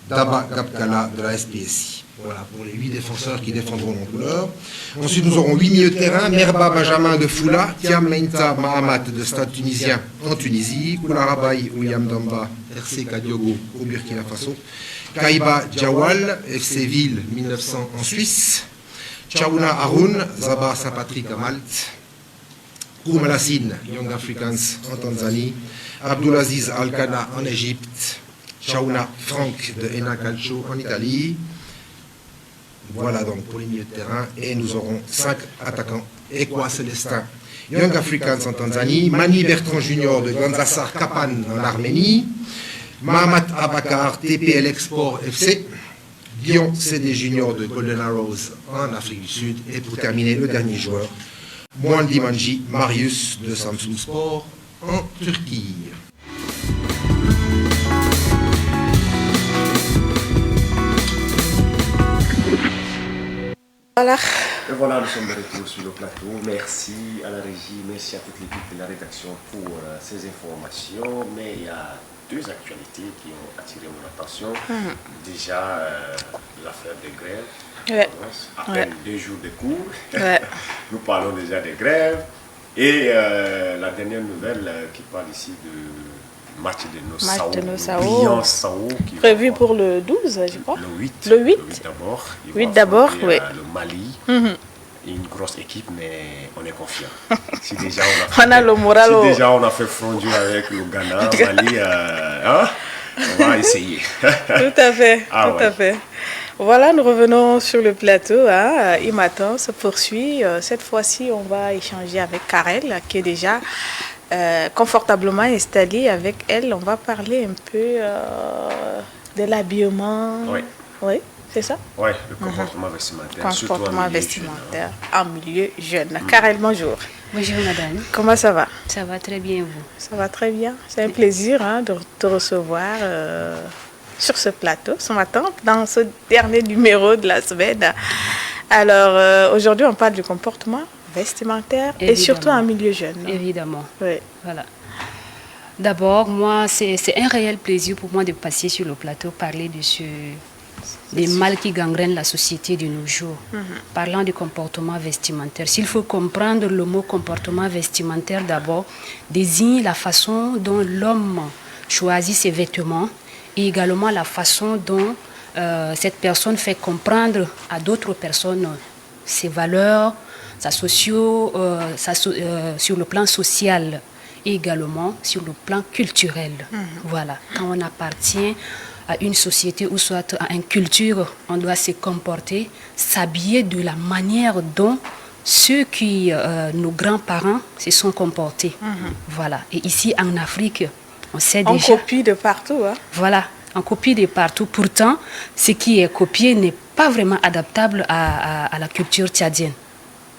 Daba Gabkala de la SPSI. Voilà pour les 8 défenseurs qui défendront nos couleurs. Ensuite, nous aurons 8 milieux de terrain. Merba Benjamin de Foula, Tiam Meinta Mahamat de Stade Tunisien en Tunisie, Koularabaï William Damba, RC Kadiogo au Burkina Faso, Kaiba Djawal, FC Ville 1900 en Suisse, Chaouna Haroun, Zaba Saint-Patrick à Malte, Koumalassine, Young Africans en Tanzanie, Abdulaziz Al-Kana en Égypte, Chaouna Franck de Ena Calcio en Italie. Voilà donc pour les milieux de terrain. Et nous aurons 5 attaquants. Ekwa Célestin, Young Africans en Tanzanie, Mani Bertrand Junior de Ganzassar Kapan en Arménie, Mahamat Abakar, TPL Export FC, Guillaume CD Junior de Golden Arrows en Afrique du Sud. Et pour terminer, le dernier joueur, Mwandi Manji Marius de Samsung Sport en Turquie. Voilà. Et voilà, nous sommes de retour sur le plateau. Merci à la régie, merci à toute l'équipe de la rédaction pour ces informations. Mais il y a 2 actualités qui ont attiré mon attention. Déjà, l'affaire des grèves. À peine 2 jours de cours. Nous parlons déjà des grèves. Et la dernière nouvelle qui parle ici de match de Nossao. Prévu pour le 12, je crois. Le 8. Le 8 d'abord. 8 d'abord, oui. Le Mali. Une grosse équipe, mais on est confiant. Si déjà on a fait fondu avec le Ghana, Mali, on va essayer. Tout à fait, à fait. Voilà, nous revenons sur le plateau. Imatin se poursuit. Cette fois-ci, on va échanger avec Karel, qui est déjà confortablement installée. Avec elle, on va parler un peu de l'habillement. Oui, c'est ça? Oui, le comportement vestimentaire. Comportement vestimentaire en milieu jeune. Karel, bonjour. Bonjour madame. Comment ça va? Ça va très bien, vous? Ça va très bien. C'est un plaisir de te recevoir sur ce plateau ce matin, dans ce dernier numéro de la semaine. Alors, aujourd'hui, on parle du comportement vestimentaire et surtout en milieu jeune. Évidemment. Oui. Voilà. D'abord, moi, c'est un réel plaisir pour moi de passer sur le plateau, parler des mal qui gangrènent la société de nos jours. Parlant du comportement vestimentaire. S'il faut comprendre le mot comportement vestimentaire, d'abord, désigne la façon dont l'homme choisit ses vêtements et également la façon dont cette personne fait comprendre à d'autres personnes ses valeurs, sur le plan social et également sur le plan culturel. Voilà, quand on appartient à une société ou soit à une culture, on doit se comporter, s'habiller de la manière dont nos grands-parents se sont comportés. Voilà. Et ici en Afrique, on sait déjà. On copie de partout. Hein? Voilà, on copie de partout. Pourtant, ce qui est copié n'est pas vraiment adaptable à la culture tchadienne.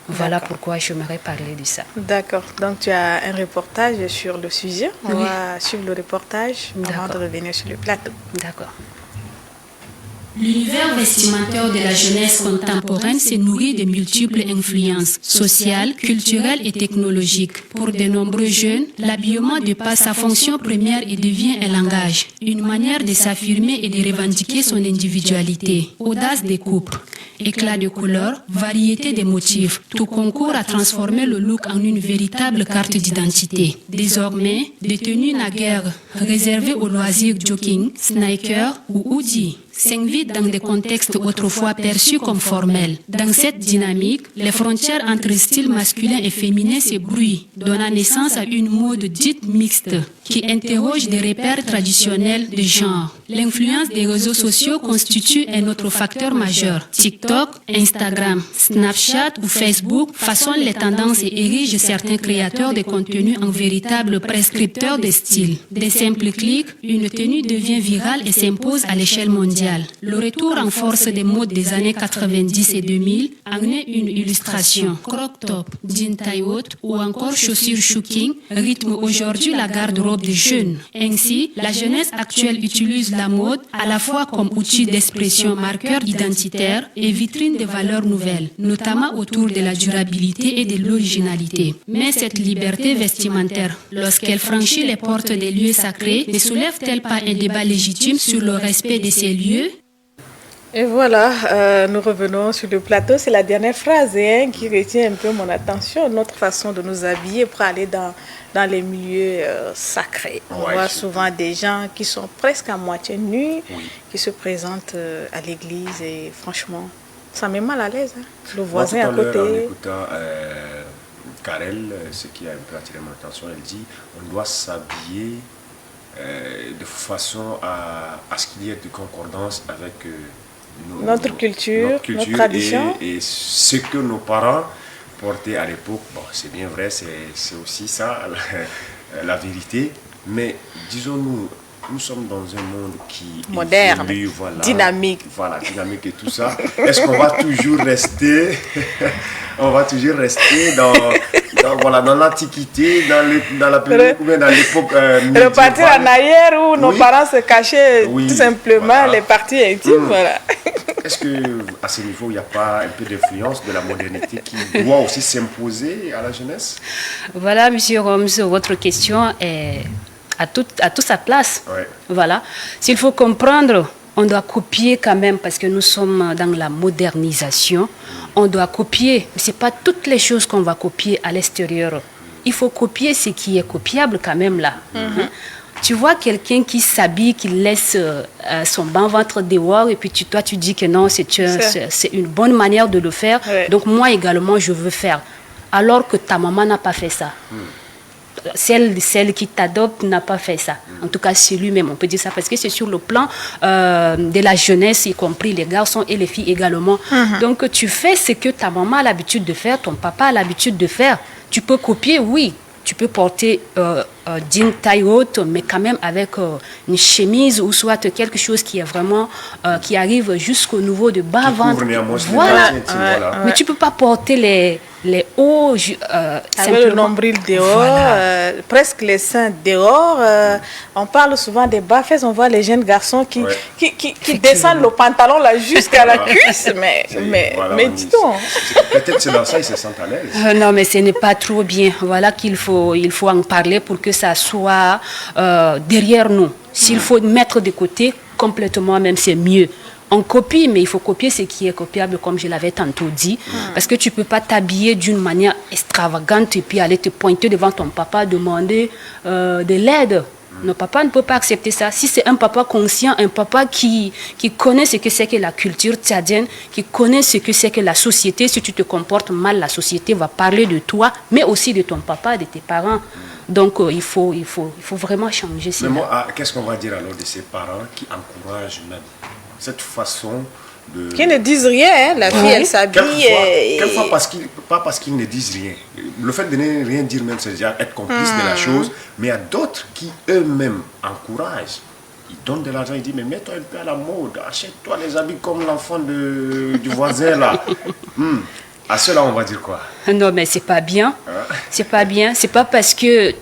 Voilà pourquoi j'aimerais parler de ça. D'accord. Donc tu as un reportage sur le sujet. On va suivre le reportage avant de revenir sur le plateau. D'accord. L'univers vestimentaire de la jeunesse contemporaine se nourrit de multiples influences sociales, culturelles et technologiques. Pour de nombreux jeunes, l'habillement dépasse sa fonction première et devient un langage, une manière de s'affirmer et de revendiquer son individualité. Audace des coupes, éclat de couleurs, variété des motifs, tout concourt à transformer le look en une véritable carte d'identité. Désormais, des tenues naguère réservées aux loisirs jogging, sneakers ou hoodie s'invitent dans des contextes autrefois perçus comme formels. Dans cette dynamique, les frontières entre styles masculin et féminin se brouillent, donnant naissance à une mode dite mixte, qui interroge des repères traditionnels de genre. L'influence des réseaux sociaux constitue un autre facteur majeur. TikTok, Instagram, Snapchat ou Facebook façonnent les tendances et érigent certains créateurs de contenu en véritables prescripteurs de style. Des simples clics, une tenue devient virale et s'impose à l'échelle mondiale. Le retour en force des modes des années 90 et 2000 en est une illustration. Crop top, jean taille haute ou encore chaussures shooking rythment aujourd'hui la garde-robe des jeunes. Ainsi, la jeunesse actuelle utilise la mode à la fois comme outil d'expression marqueur identitaire et vitrine de valeurs nouvelles, notamment autour de la durabilité et de l'originalité. Mais cette liberté vestimentaire, lorsqu'elle franchit les portes des lieux sacrés, ne soulève-t-elle pas un débat légitime sur le respect de ces lieux? Et voilà, nous revenons sur le plateau. C'est la dernière phrase qui retient un peu mon attention, notre façon de nous habiller pour aller dans les milieux sacrés. On voit souvent des gens qui sont presque à moitié nus, qui se présentent à l'église et franchement, ça met mal à l'aise. Hein. Le voisin à côté. En écoutant Karel, ce qui a un peu attiré mon attention, elle dit on doit s'habiller de façon à ce qu'il y ait de concordance avec notre culture, notre tradition. Et ce que nos parents portaient à l'époque. Bon, c'est bien vrai, c'est aussi ça, la vérité. Mais disons-nous, nous sommes dans un monde qui moderne, évolue, dynamique. Voilà, dynamique et tout ça. Est-ce qu'on va toujours rester dans l'Antiquité, dans la période ou bien dans l'époque repartir en arrière où nos parents se cachaient tout simplement les parties intimes. Voilà. Est-ce qu'à ce niveau, il n'y a pas un peu d'influence de la modernité qui doit aussi s'imposer à la jeunesse? Voilà, Monsieur Roms, votre question est à toute sa place. Ouais. Voilà. S'il faut comprendre, on doit copier quand même parce que nous sommes dans la modernisation. On doit copier. Ce n'est pas toutes les choses qu'on va copier à l'extérieur. Il faut copier ce qui est copiable quand même là. Tu vois quelqu'un qui s'habille, qui laisse son bas ventre dehors et puis toi tu dis que non, c'est une bonne manière de le faire. Ouais. Donc moi également je veux faire. Alors que ta maman n'a pas fait ça. Celle qui t'adopte n'a pas fait ça. En tout cas, c'est lui-même, on peut dire ça, parce que c'est sur le plan de la jeunesse, y compris les garçons et les filles également. Donc, tu fais ce que ta maman a l'habitude de faire, ton papa a l'habitude de faire. Tu peux copier, oui. Tu peux porter jean taille haute, mais quand même avec une chemise ou soit quelque chose qui est vraiment qui arrive jusqu'au niveau de bas ventre. Voilà. Mais tu peux pas porter les hauts avec le nombril dehors, presque les seins dehors. On parle souvent des bas-fesses, on voit les jeunes garçons qui descendent le pantalon là jusqu'à la cuisse, mais dis-donc. Peut-être c'est dans ça ils se sentent à l'aise. Non, mais ce n'est pas trop bien. Voilà qu'il faut en parler pour que ça soit derrière nous. S'il faut mettre de côté complètement, même c'est mieux. On copie, mais il faut copier ce qui est copiable, comme je l'avais tantôt dit. Parce que tu ne peux pas t'habiller d'une manière extravagante et puis aller te pointer devant ton papa, demander de l'aide. Nos papas ne peuvent pas accepter ça. Si c'est un papa conscient, un papa qui connaît ce que c'est que la culture tchadienne, qui connaît ce que c'est que la société, si tu te comportes mal, la société va parler de toi, mais aussi de ton papa, de tes parents. Donc, il faut vraiment changer cela. Mais moi, qu'est-ce qu'on va dire alors de ces parents qui encouragent même cette façon de... Qui ne disent rien, hein? La fille, elle s'habille. Quelquefois, pas parce qu'ils ne disent rien. Le fait de ne rien dire même, c'est déjà être complice de la chose. Mais il y a d'autres qui eux-mêmes encouragent. Ils donnent de l'argent, ils disent, mais mets-toi un peu à la mode, achète-toi les habits comme l'enfant du voisin là. À cela, on va dire quoi? Non, mais c'est pas bien. C'est pas bien. C'est pas parce que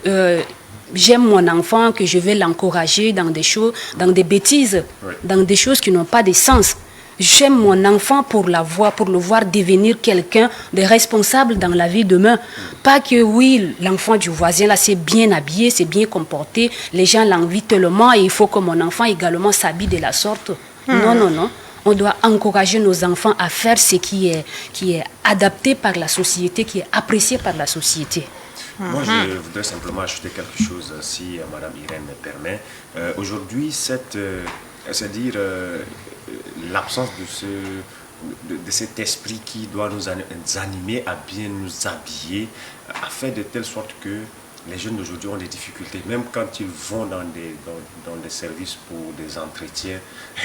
j'aime mon enfant que je vais l'encourager dans des choses, dans des bêtises, dans des choses qui n'ont pas de sens. J'aime mon enfant pour le voir devenir quelqu'un de responsable dans la vie demain. Pas que oui, l'enfant du voisin là, c'est bien habillé, c'est bien comporté, les gens l'envient tellement et il faut que mon enfant également s'habille de la sorte. Non, non, non. On doit encourager nos enfants à faire ce qui est adapté par la société, qui est apprécié par la société. Moi, je voudrais simplement ajouter quelque chose, si Madame Irène me permet. Aujourd'hui, c'est-à-dire l'absence de cet esprit qui doit nous animer à bien nous habiller, a fait de telle sorte que les jeunes d'aujourd'hui ont des difficultés, même quand ils vont dans des services pour des entretiens.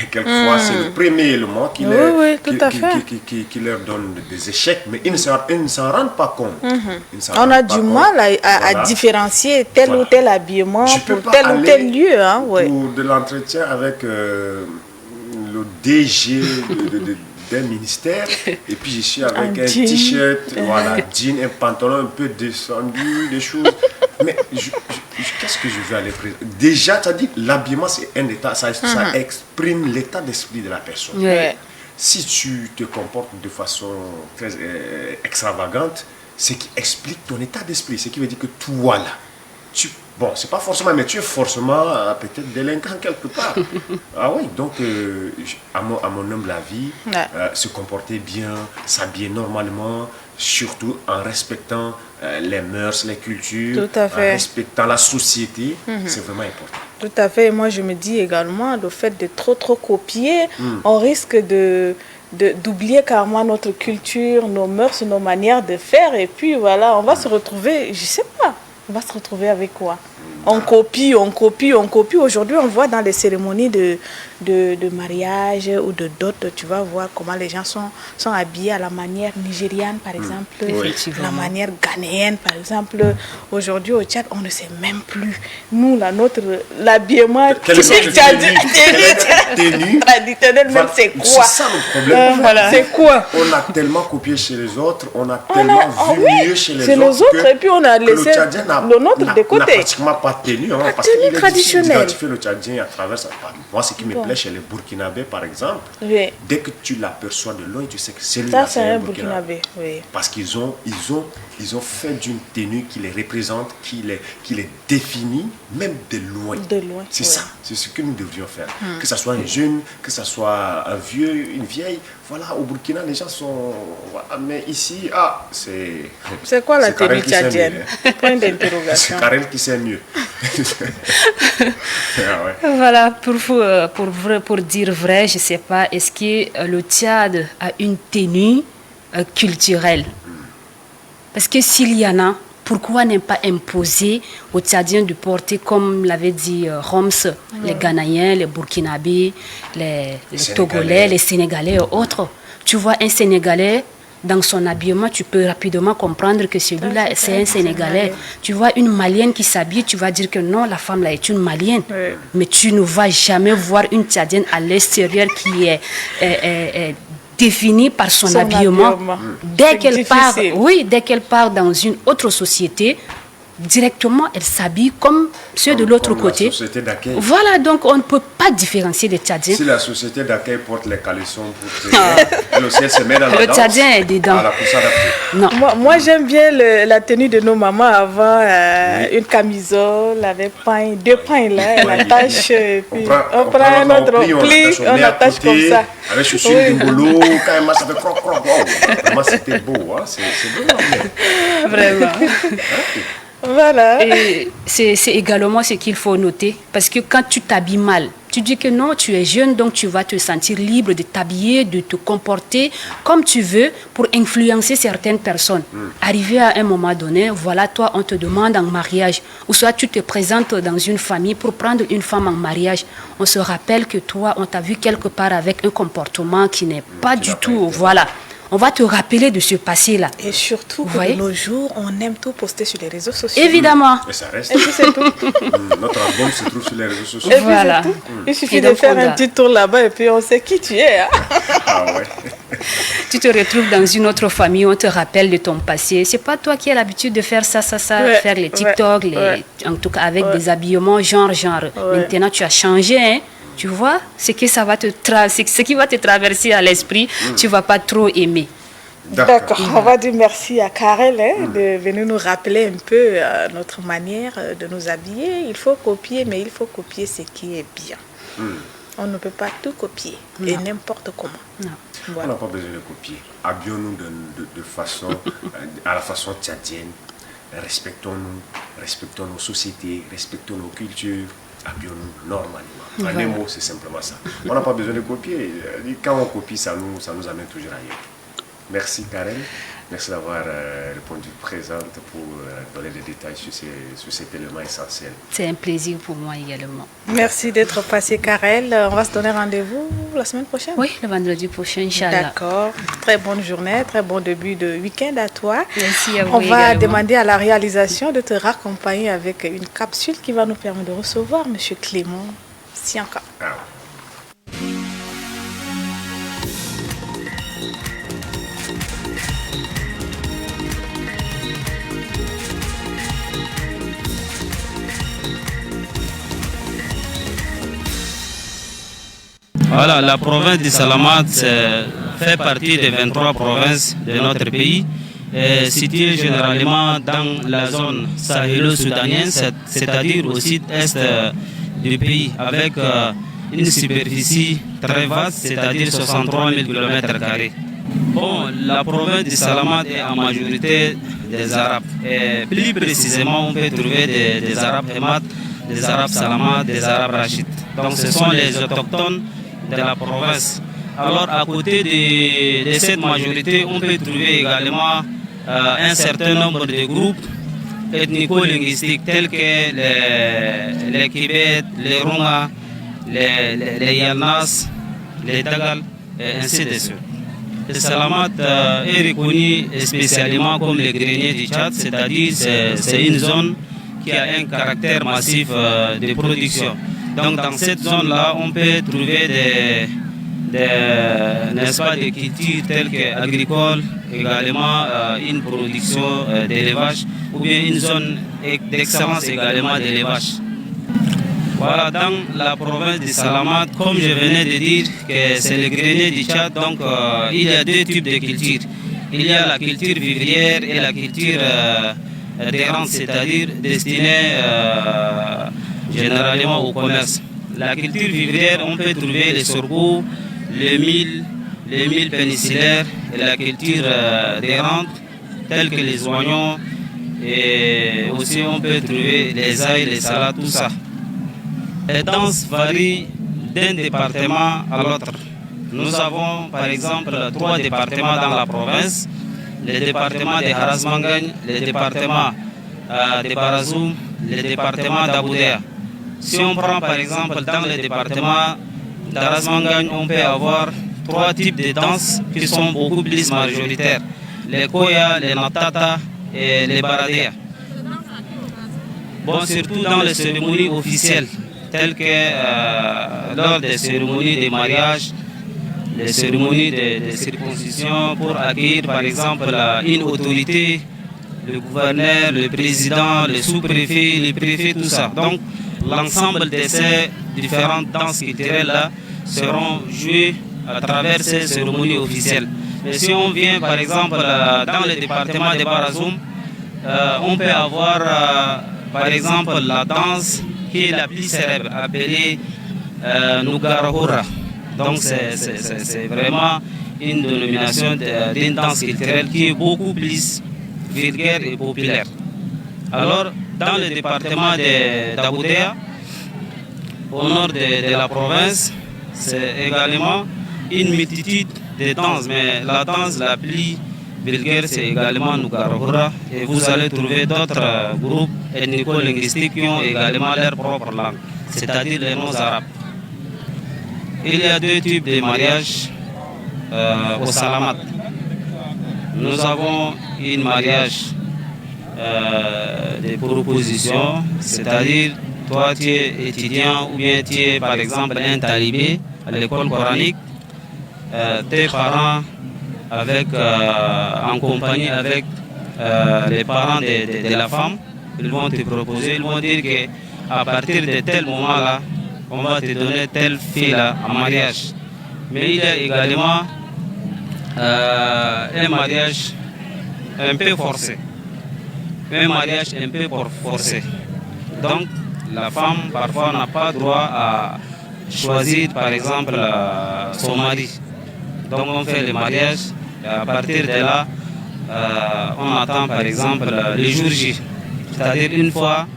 Quelquefois, c'est le premier élément qui leur donne des échecs, mais ils ne s'en rendent pas compte. On a du mal à différencier tel ou tel habillement pour tel ou tel lieu. Hein, pour de l'entretien avec le DG d'un ministère, et puis je suis avec un t-shirt, voilà, jean, un pantalon un peu descendu, des choses. Mais qu'est-ce que je vais aller présenter? Déjà, tu as dit, l'habillement, c'est un état, ça exprime l'état d'esprit de la personne. Si tu te comportes de façon très extravagante, c'est qui explique ton état d'esprit, ce qui veut dire que toi là, bon, c'est pas forcément, mais tu es forcément peut-être délinquant quelque part. Ah oui, donc à mon humble avis, se comporter bien, s'habiller normalement, surtout en respectant les mœurs, les cultures, en respectant la société, c'est vraiment important. Tout à fait. Et moi, je me dis également, le fait de trop copier, on risque d'oublier carrément notre culture, nos mœurs, nos manières de faire. Et puis voilà, on va se retrouver, je sais pas. On va se retrouver avec quoi? On copie. Aujourd'hui, on voit dans les cérémonies de mariage ou de dot, tu vas voir comment les gens sont habillés à la manière nigériane, par exemple, la manière ghanéenne, par exemple. Aujourd'hui, au Tchad, on ne sait même plus. Nous, l'habillement traditionnel, même c'est quoi? C'est ça le problème. C'est quoi? On a tellement copié chez les autres, on a tellement vu mieux chez les autres. Et puis on a laissé le nôtre de côté. On n'a pratiquement pas tenu, parce qu'il est difficile d'identifier le Tchadien à travers ça. Moi, ce qui me plaît chez les Burkinabés, par exemple, dès que tu l'aperçois de loin, tu sais que c'est un Burkinabé. Parce qu'ils ont fait d'une tenue qui les représente, qui les définit, même de loin. C'est ça, c'est ce que nous devrions faire. Que ce soit un jeune, que ce soit un vieux, une vieille. Voilà, au Burkina, les gens sont... Mais ici, c'est quoi la tenue tchadienne? Point d'interrogation. C'est Karel qui sait mieux. Voilà, pour dire vrai, je ne sais pas, est-ce que le Tchad a une tenue culturelle? Parce que s'il y en a, pourquoi ne pas imposer aux Tchadiens de porter, comme l'avait dit Roms, les Ghanéens, les Burkinabés, les Togolais, les Sénégalais et autres? Tu vois un Sénégalais, dans son habillement, tu peux rapidement comprendre que celui-là, c'est un Sénégalais. Tu vois une Malienne qui s'habille, tu vas dire que non, la femme là est une Malienne. Mais tu ne vas jamais voir une Tchadienne à l'extérieur qui est définie par son habillement. Dès qu'elle part dans une autre société, directement, elle s'habille comme ceux de l'autre côté. Voilà, donc on ne peut pas différencier les Tchadiens. Si la société d'accueil porte les caleçons, elle aussi, elle se met dans la danse. Le Tchadien est dedans. Non. Moi j'aime bien la tenue de nos mamans avant, une camisole avec deux pains là, on attache, puis on prend un autre pli, on attache comme ça. Avec chaussures d'Ingolo, quand même, ça fait croc. Vraiment, c'était beau, hein? C'est beau. Vraiment. Voilà. Et c'est également ce qu'il faut noter, parce que quand tu t'habilles mal, tu dis que non, tu es jeune, donc tu vas te sentir libre de t'habiller, de te comporter comme tu veux pour influencer certaines personnes. Arrivé à un moment donné, voilà, toi, on te demande en mariage, ou soit tu te présentes dans une famille pour prendre une femme en mariage. On se rappelle que toi, on t'a vu quelque part avec un comportement qui n'est pas du tout, voilà. On va te rappeler de ce passé-là. Et surtout que de nos jours, on aime tout poster sur les réseaux sociaux. Évidemment. Et ça reste. Et puis c'est tout. Notre album se trouve sur les réseaux sociaux. Et puis c'est tout. Il suffit de faire un petit tour là-bas et puis on sait qui tu es. Hein. Ah ouais. Tu te retrouves dans une autre famille, on te rappelle de ton passé. C'est pas toi qui as l'habitude de faire ça, faire les TikTok, en tout cas avec des habillements genre. Maintenant, tu as changé, hein. Tu vois, ce qui va te traverser à l'esprit, tu ne vas pas trop aimer. D'accord. On va dire merci à Karel de venir nous rappeler un peu notre manière de nous habiller. Il faut copier, mais il faut copier ce qui est bien. On ne peut pas tout copier et n'importe comment. Voilà. On n'a pas besoin de copier. Habillons-nous de façon, à la façon tchadienne. Respectons nos sociétés, respectons nos cultures. Habillons-nous normalement. En un mot, c'est simplement ça. On n'a pas besoin de copier. Quand on copie, ça nous amène toujours ailleurs. Merci Karen. Merci d'avoir répondu présente pour donner des détails sur cet élément essentiel. C'est un plaisir pour moi également. Merci d'être passé Karel. On va se donner rendez-vous la semaine prochaine? Oui, le vendredi prochain, Inch'Allah. D'accord. Très bonne journée, très bon début de week-end à toi. Merci à vous. On va également demander à la réalisation de te raccompagner avec une capsule qui va nous permettre de recevoir M. Clément Sianka. Voilà, la province de Salamat fait partie des 23 provinces de notre pays, située généralement dans la zone sahélo-soudanienne, c'est-à-dire au sud-est du pays, avec une superficie très vaste, c'est-à-dire 63 000 km². Bon, la province de Salamat est en majorité des Arabes. Et plus précisément, on peut trouver des Arabes Hémat, des Arabes Salamat, des Arabes Rachid. Donc ce sont les autochtones de la province. Alors à côté de cette majorité, on peut trouver également un certain nombre de groupes ethnico-linguistiques tels que les Kibet, les Runga, les Yalnas, les Dagal, et ainsi de suite. Le Salamat est reconnu spécialement comme le grenier du Tchad, c'est-à-dire c'est une zone qui a un caractère massif de production. Donc dans cette zone-là, on peut trouver n'est-ce pas, des cultures telles qu'agricoles, également une production d'élevage, ou bien une zone d'excellence également d'élevage. Voilà, dans la province de Salamat, comme je venais de dire que c'est le grenier du Tchad, donc il y a deux types de cultures. Il y a la culture vivrière et la culture d'errance, c'est-à-dire destinée généralement au commerce. La culture vivrière, on peut trouver les sorgho, les milles péninsulaires et la culture d'errante, telles que les oignons, et aussi on peut trouver les ail, les salades, tout ça. Les danses varient d'un département à l'autre. Nous avons par exemple 3 départements dans la province, le département de Haras-Mangagne, le département de Barazoum, le département d'Aboudéa. Si on prend par exemple dans le département d'Haras-Mangagne, on peut avoir 3 types de danses qui sont beaucoup plus majoritaires. Les Koya, les Natata et les Baradea. Bon, surtout dans les cérémonies officielles, telles que lors des cérémonies de mariage, les cérémonies de circoncision pour accueillir par exemple une autorité, le gouverneur, le président, le sous-préfet, le préfet, tout ça. Donc l'ensemble de ces différentes danses culturelles-là seront jouées à travers ces cérémonies officielles. Mais si on vient par exemple dans le département de Barazoum, on peut avoir par exemple la danse qui est la plus célèbre, appelée Nougarahura. Donc c'est vraiment une dénomination d'une danse culturelle qui est beaucoup plus vulgaire et populaire. Alors, dans le département d'Aboudéa, au nord de la province, c'est également une multitude de danses, mais la danse la plus vulgaire, c'est également Nougarahura. Et vous allez trouver d'autres groupes ethnico-linguistiques qui ont également leur propre langue, c'est-à-dire les noms arabes. Il y a deux types de mariages au Salamat. Nous avons un mariage de proposition, c'est-à-dire toi tu es étudiant ou bien tu es par exemple un talibé à l'école coranique, tes parents en compagnie avec les parents de la femme, ils vont te proposer, ils vont dire qu'à partir de tel moment-là, on va te donner telle fille-là en mariage. Mais il y a également un mariage un peu forcé. Un mariage un peu forcé. Donc, la femme, parfois, n'a pas droit à choisir, par exemple, son mari. Donc, on fait le mariage. Et à partir de là, on attend, par exemple, le jour J. C'est-à-dire, une fois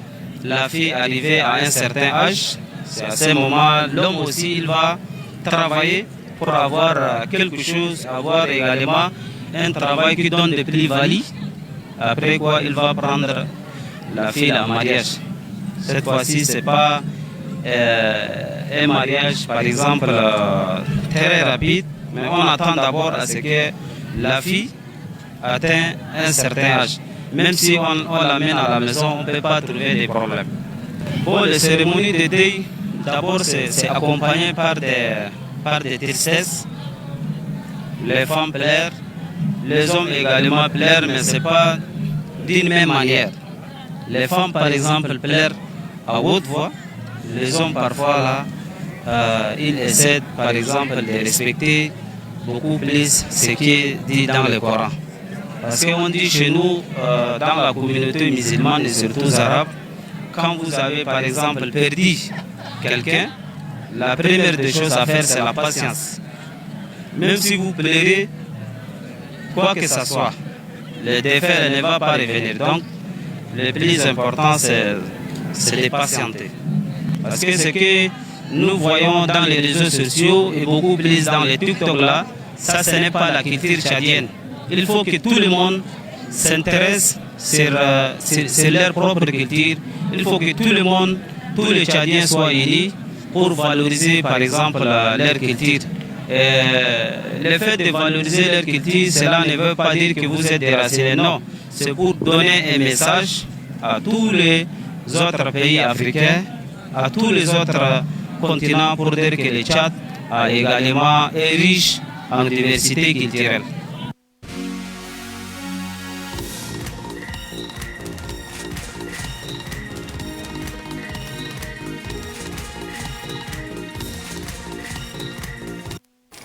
la fille arrivée à un certain âge, c'est à ce moment, l'homme aussi, il va travailler pour avoir quelque chose, avoir également un travail qui donne des plus-values. Après quoi, il va prendre la fille en mariage. Cette fois-ci, ce n'est pas un mariage, par exemple, très rapide, mais on attend d'abord à ce que la fille atteigne un certain âge. Même si on l'amène à la maison, on ne peut pas trouver des problèmes. Bon, les cérémonies de deuil, d'abord, c'est accompagné par des tristesses. Les femmes pleurent, les hommes également pleurent, mais ce n'est pas d'une même manière. Les femmes, par exemple, pleurent à haute voix. Les hommes, parfois, là, ils essaient, par exemple, de respecter beaucoup plus ce qui est dit dans le Coran. Parce qu'on dit chez nous, dans la communauté musulmane et surtout arabe, quand vous avez, par exemple, perdu quelqu'un, la première des choses à faire, c'est la patience. Même si vous pleurez, quoi que ce soit, le défait ne va pas revenir. Donc, le plus important, c'est de patienter. Parce que ce que nous voyons dans les réseaux sociaux et beaucoup plus dans les TikTok là, ça, ce n'est pas la culture tchadienne. Il faut que tout le monde s'intéresse sur leur propre culture. Il faut que tout le monde, tous les Tchadiens soient unis pour valoriser, par exemple, leur culture. Le fait de valoriser leur culture, cela ne veut pas dire que vous êtes déracinés, non. C'est pour donner un message à tous les autres pays africains, à tous les autres continents, pour dire que le Tchad est riche en diversité culturelle.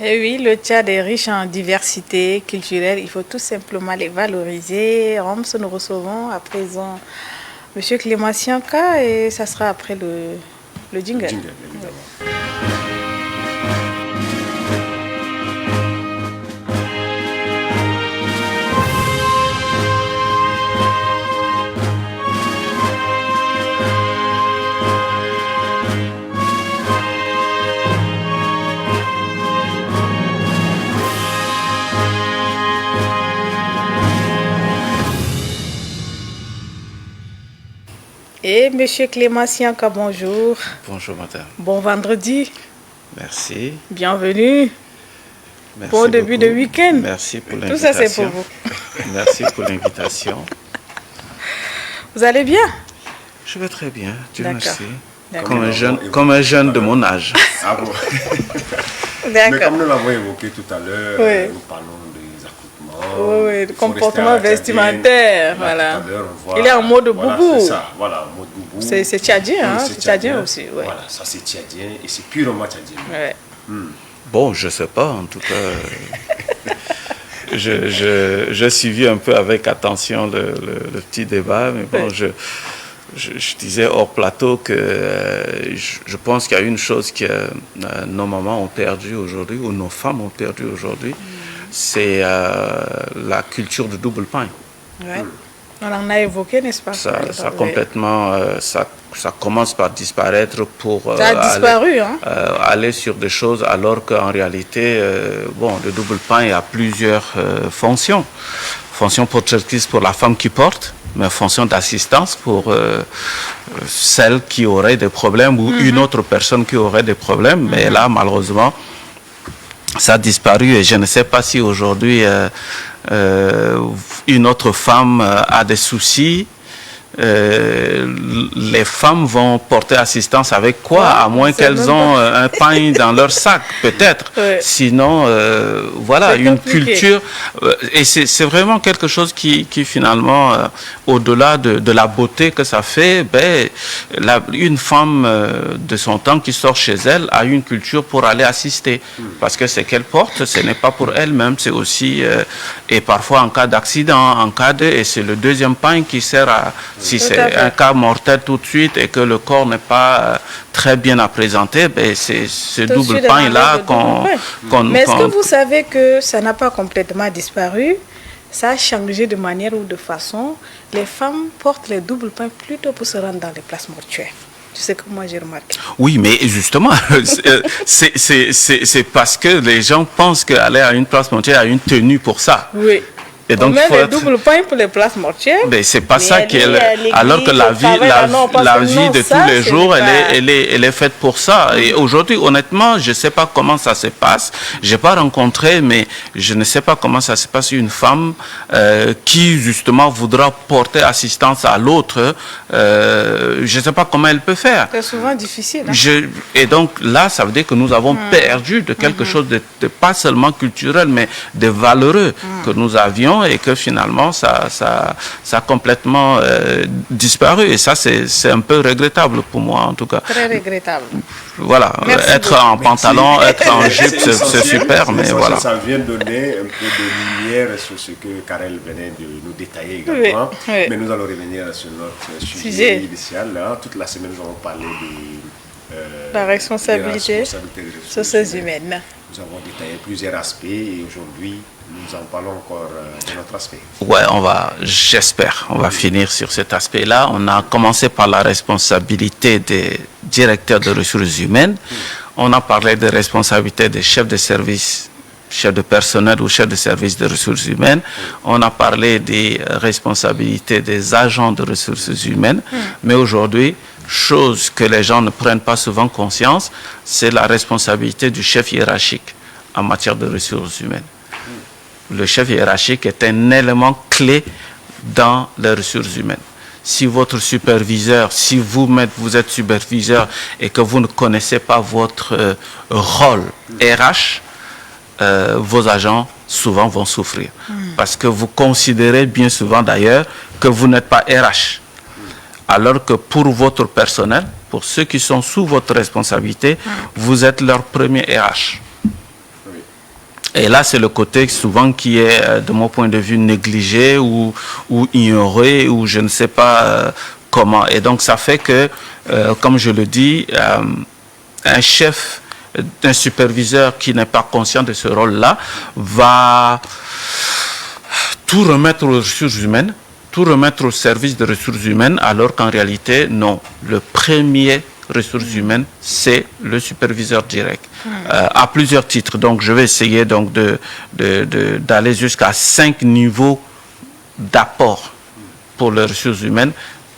Et oui, le Tchad est riche en diversité culturelle. Il faut tout simplement les valoriser. Roms, nous recevons à présent M. Clément Sianka et ça sera après le jingle. Et M. Clément Sianka, bonjour. Bonjour, madame. Bon vendredi. Merci. Bienvenue. Merci bon début de week-end. Merci pour l'invitation. Tout ça, c'est pour vous. Merci pour l'invitation. Vous allez bien? Je vais très bien, Dieu merci. Comme un jeune de mon âge. Ah bon. Mais comme nous l'avons évoqué tout à l'heure, nous parlons des accoutrements. Oui, le comportement vestimentaire. Voilà. Il est en mode boubou. C'est ça, voilà, en mode boubou. C'est tchadien, hein? C'est tchadien aussi. Ouais. Voilà, ça c'est tchadien et c'est purement tchadien. Ouais. Bon, je ne sais pas, en tout cas. J'ai suivi un peu avec attention le petit débat, mais bon, je disais hors plateau que je pense qu'il y a une chose que nos mamans ont perdu aujourd'hui, ou nos femmes ont perdu aujourd'hui, c'est la culture du double pain. Ouais. On en a évoqué, n'est-ce pas? Ça complètement, ça commence par disparaître pour ça a disparu, aller sur des choses, alors qu'en réalité, le double pain a plusieurs fonctions. Fonction protectrice pour la femme qui porte, mais fonction d'assistance pour celle qui aurait des problèmes ou une autre personne qui aurait des problèmes. Mais là, malheureusement, ça a disparu et je ne sais pas si aujourd'hui une autre femme a des soucis. Les femmes vont porter assistance avec quoi, à moins qu'elles ont un pain dans leur sac, peut-être. Sinon, voilà, une culture. Et c'est vraiment quelque chose qui finalement, au-delà de la beauté que ça fait, une femme de son temps qui sort chez elle a une culture pour aller assister. Parce que ce qu'elle porte, ce n'est pas pour elle-même, c'est aussi, et parfois en cas d'accident, et c'est le deuxième pain qui sert à... Si c'est un cas mortel tout de suite et que le corps n'est pas très bien à présenter, c'est ce double pain-là qu'on... Mais est-ce que vous savez que ça n'a pas complètement disparu? Ça a changé de manière ou de façon. Les femmes portent les doubles pains plutôt pour se rendre dans les places mortuaires. C'est ce que moi j'ai remarqué. Oui, mais justement, c'est parce que les gens pensent qu'aller à une place mortuaire a une tenue pour ça. Oui. Et donc, on met les doubles pains pour les places mortuaires. Mais c'est pas ça qu'elle. Alors que la vie de tous les jours, elle est faite pour ça. Et aujourd'hui, honnêtement, je ne sais pas comment ça se passe. J'ai pas rencontré, mais je ne sais pas comment ça se passe une femme qui justement voudra porter assistance à l'autre. Je ne sais pas comment elle peut faire. C'est souvent difficile. Et donc là, ça veut dire que nous avons perdu de quelque chose de pas seulement culturel, mais de valeureux que nous avions. Et que finalement, ça a complètement disparu. Et ça, c'est un peu regrettable pour moi, en tout cas. Très regrettable. Voilà, être en pantalon, être en jupe, c'est super, mais voilà. Ça vient donner un peu de lumière sur ce que Karel venait de nous détailler également. Oui. Mais nous allons revenir sur notre sujet initial. Là. Toute la semaine, nous allons parler de la responsabilité sociales humaines. Nous avons détaillé plusieurs aspects et aujourd'hui, nous en parlons encore de notre aspect. Ouais, j'espère, on va finir sur cet aspect-là. On a commencé par la responsabilité des directeurs de ressources humaines. On a parlé des responsabilités des chefs de service, chefs de personnel ou chefs de service de ressources humaines. On a parlé des responsabilités des agents de ressources humaines. Mais aujourd'hui, chose que les gens ne prennent pas souvent conscience, c'est la responsabilité du chef hiérarchique en matière de ressources humaines. Le chef hiérarchique est un élément clé dans les ressources humaines. Si votre superviseur, si vous êtes superviseur et que vous ne connaissez pas votre rôle RH, vos agents souvent vont souffrir. Parce que vous considérez bien souvent d'ailleurs que vous n'êtes pas RH. Alors que pour votre personnel, pour ceux qui sont sous votre responsabilité, vous êtes leur premier RH. Et là, c'est le côté souvent qui est, de mon point de vue, négligé ou ignoré, ou je ne sais pas comment. Et donc, ça fait que, comme je le dis, un chef, un superviseur qui n'est pas conscient de ce rôle-là va tout remettre aux ressources humaines, tout remettre au service des ressources humaines, alors qu'en réalité, non. Le premier ressources humaines, c'est le superviseur direct. À plusieurs titres. Donc, je vais essayer donc d'aller jusqu'à 5 niveaux d'apport pour les ressources humaines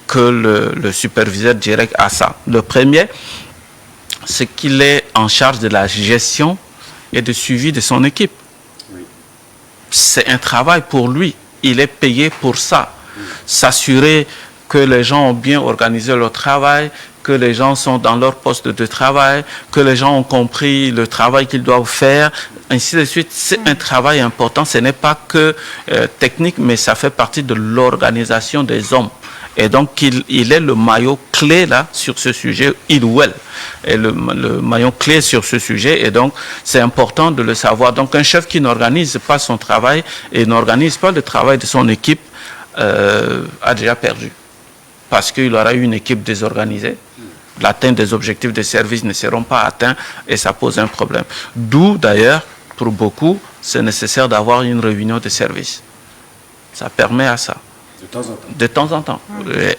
que le superviseur direct a ça. Le premier, c'est qu'il est en charge de la gestion et de suivi de son équipe. C'est un travail pour lui. Il est payé pour ça. S'assurer que les gens ont bien organisé leur travail, que les gens sont dans leur poste de travail, que les gens ont compris le travail qu'ils doivent faire, ainsi de suite. C'est un travail important. Ce n'est pas que technique, mais ça fait partie de l'organisation des hommes. Et donc, il est le maillot clé là sur ce sujet, il ou elle est le maillot clé sur ce sujet. Et donc, c'est important de le savoir. Donc, un chef qui n'organise pas son travail et n'organise pas le travail de son équipe a déjà perdu. Parce qu'il aura eu une équipe désorganisée. L'atteinte des objectifs de service ne seront pas atteints et ça pose un problème. D'où, d'ailleurs, pour beaucoup, c'est nécessaire d'avoir une réunion de service. Ça permet à ça. De temps en temps,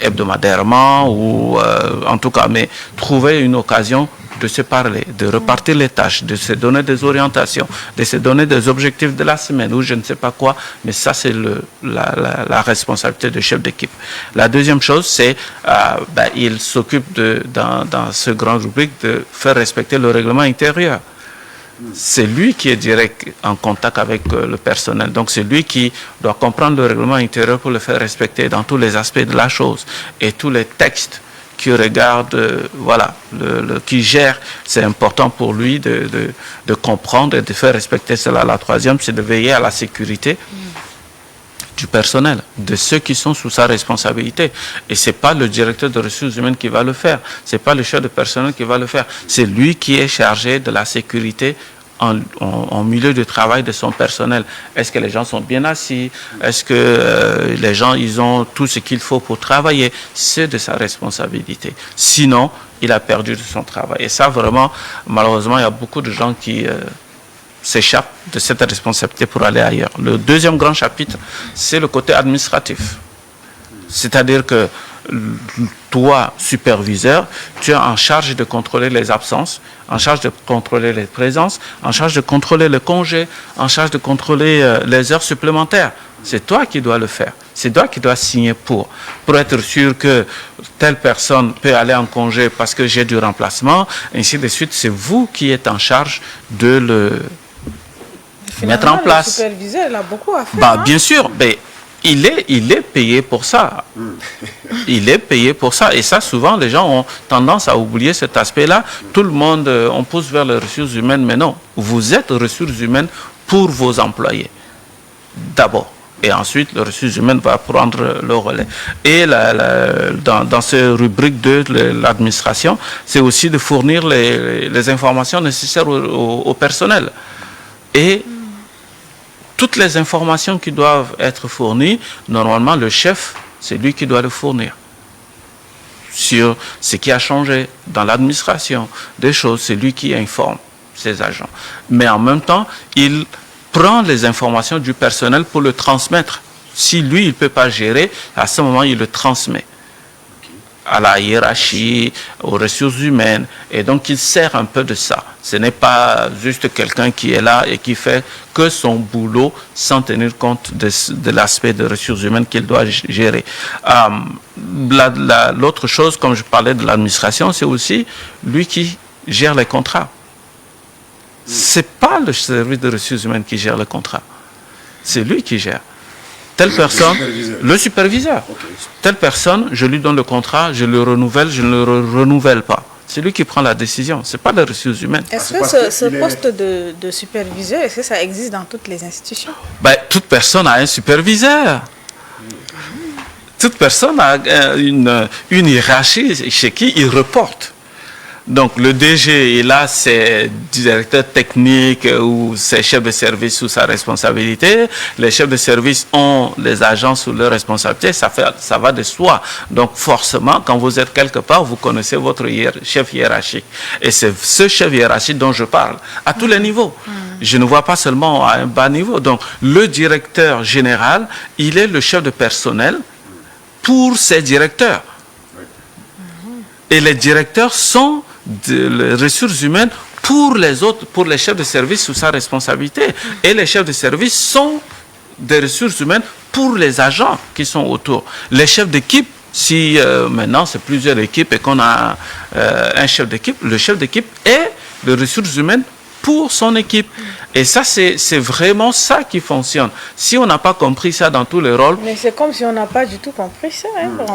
hebdomadairement ou en tout cas, mais trouver une occasion de se parler, de repartir les tâches, de se donner des orientations, de se donner des objectifs de la semaine ou je ne sais pas quoi, mais ça c'est la responsabilité du chef d'équipe. La deuxième chose, c'est il s'occupe dans ce grand rubrique de faire respecter le règlement intérieur. C'est lui qui est direct en contact avec le personnel. Donc c'est lui qui doit comprendre le règlement intérieur pour le faire respecter dans tous les aspects de la chose. Et tous les textes qui regardent, qui gèrent, c'est important pour lui de comprendre et de faire respecter cela. La troisième, c'est de veiller à la sécurité du personnel, de ceux qui sont sous sa responsabilité. Et ce n'est pas le directeur de ressources humaines qui va le faire, ce n'est pas le chef de personnel qui va le faire, c'est lui qui est chargé de la sécurité en milieu de travail de son personnel. Est-ce que les gens sont bien assis? Est-ce que les gens ils ont tout ce qu'il faut pour travailler? C'est de sa responsabilité. Sinon, il a perdu de son travail. Et ça, vraiment, malheureusement, il y a beaucoup de gens qui s'échappent de cette responsabilité pour aller ailleurs. Le deuxième grand chapitre, c'est le côté administratif. C'est-à-dire que toi, superviseur, tu es en charge de contrôler les absences, en charge de contrôler les présences, en charge de contrôler le congé, en charge de contrôler les heures supplémentaires. C'est toi qui dois le faire. C'est toi qui dois signer pour être sûr que telle personne peut aller en congé parce que j'ai du remplacement, ainsi de suite. C'est vous qui êtes en charge de le mettre en place. Le superviseur, il a beaucoup à faire. Bien sûr, mais il est payé pour ça. Il est payé pour ça. Et ça, souvent, les gens ont tendance à oublier cet aspect-là. Tout le monde, on pousse vers les ressources humaines, mais non. Vous êtes ressources humaines pour vos employés. D'abord. Et ensuite, les ressources humaines va prendre le relais. Et dans ces rubriques de l'administration, c'est aussi de fournir les informations nécessaires au personnel. Et toutes les informations qui doivent être fournies, normalement, le chef, c'est lui qui doit le fournir. Sur ce qui a changé dans l'administration, des choses, c'est lui qui informe ses agents. Mais en même temps, il prend les informations du personnel pour le transmettre. Si lui, il ne peut pas gérer, à ce moment, il le transmet à la hiérarchie, aux ressources humaines, et donc il sert un peu de ça. Ce n'est pas juste quelqu'un qui est là et qui fait que son boulot sans tenir compte de l'aspect des ressources humaines qu'il doit gérer. L'autre chose, comme je parlais de l'administration, c'est aussi lui qui gère les contrats. Ce n'est pas le service de ressources humaines qui gère le contrat. C'est lui qui gère. Telle personne, le superviseur. Okay. Telle personne, je lui donne le contrat, je le renouvelle, je ne le renouvelle pas. C'est lui qui prend la décision, ce n'est pas les ressources humaines. Est-ce que ce poste de superviseur, est-ce que ça existe dans toutes les institutions? Toute personne a un superviseur. Toute personne a une hiérarchie chez qui il reporte. Donc le DG est là, c'est directeur technique ou c'est chef de service sous sa responsabilité. Les chefs de service ont les agents sous leur responsabilité, ça va de soi. Donc forcément, quand vous êtes quelque part, vous connaissez votre chef hiérarchique. Et c'est ce chef hiérarchique dont je parle, à tous les niveaux. Je ne vois pas seulement à un bas niveau. Donc le directeur général, il est le chef de personnel pour ses directeurs. Et les directeurs sont les ressources humaines pour les autres, pour les chefs de service sous sa responsabilité. Et les chefs de service sont des ressources humaines pour les agents qui sont autour. Les chefs d'équipe, si maintenant c'est plusieurs équipes et qu'on a un chef d'équipe, le chef d'équipe est de ressources humaines pour son équipe. Et ça, c'est vraiment ça qui fonctionne. Si on n'a pas compris ça dans tous les rôles... Mais c'est comme si on n'a pas du tout compris ça. Hein, quand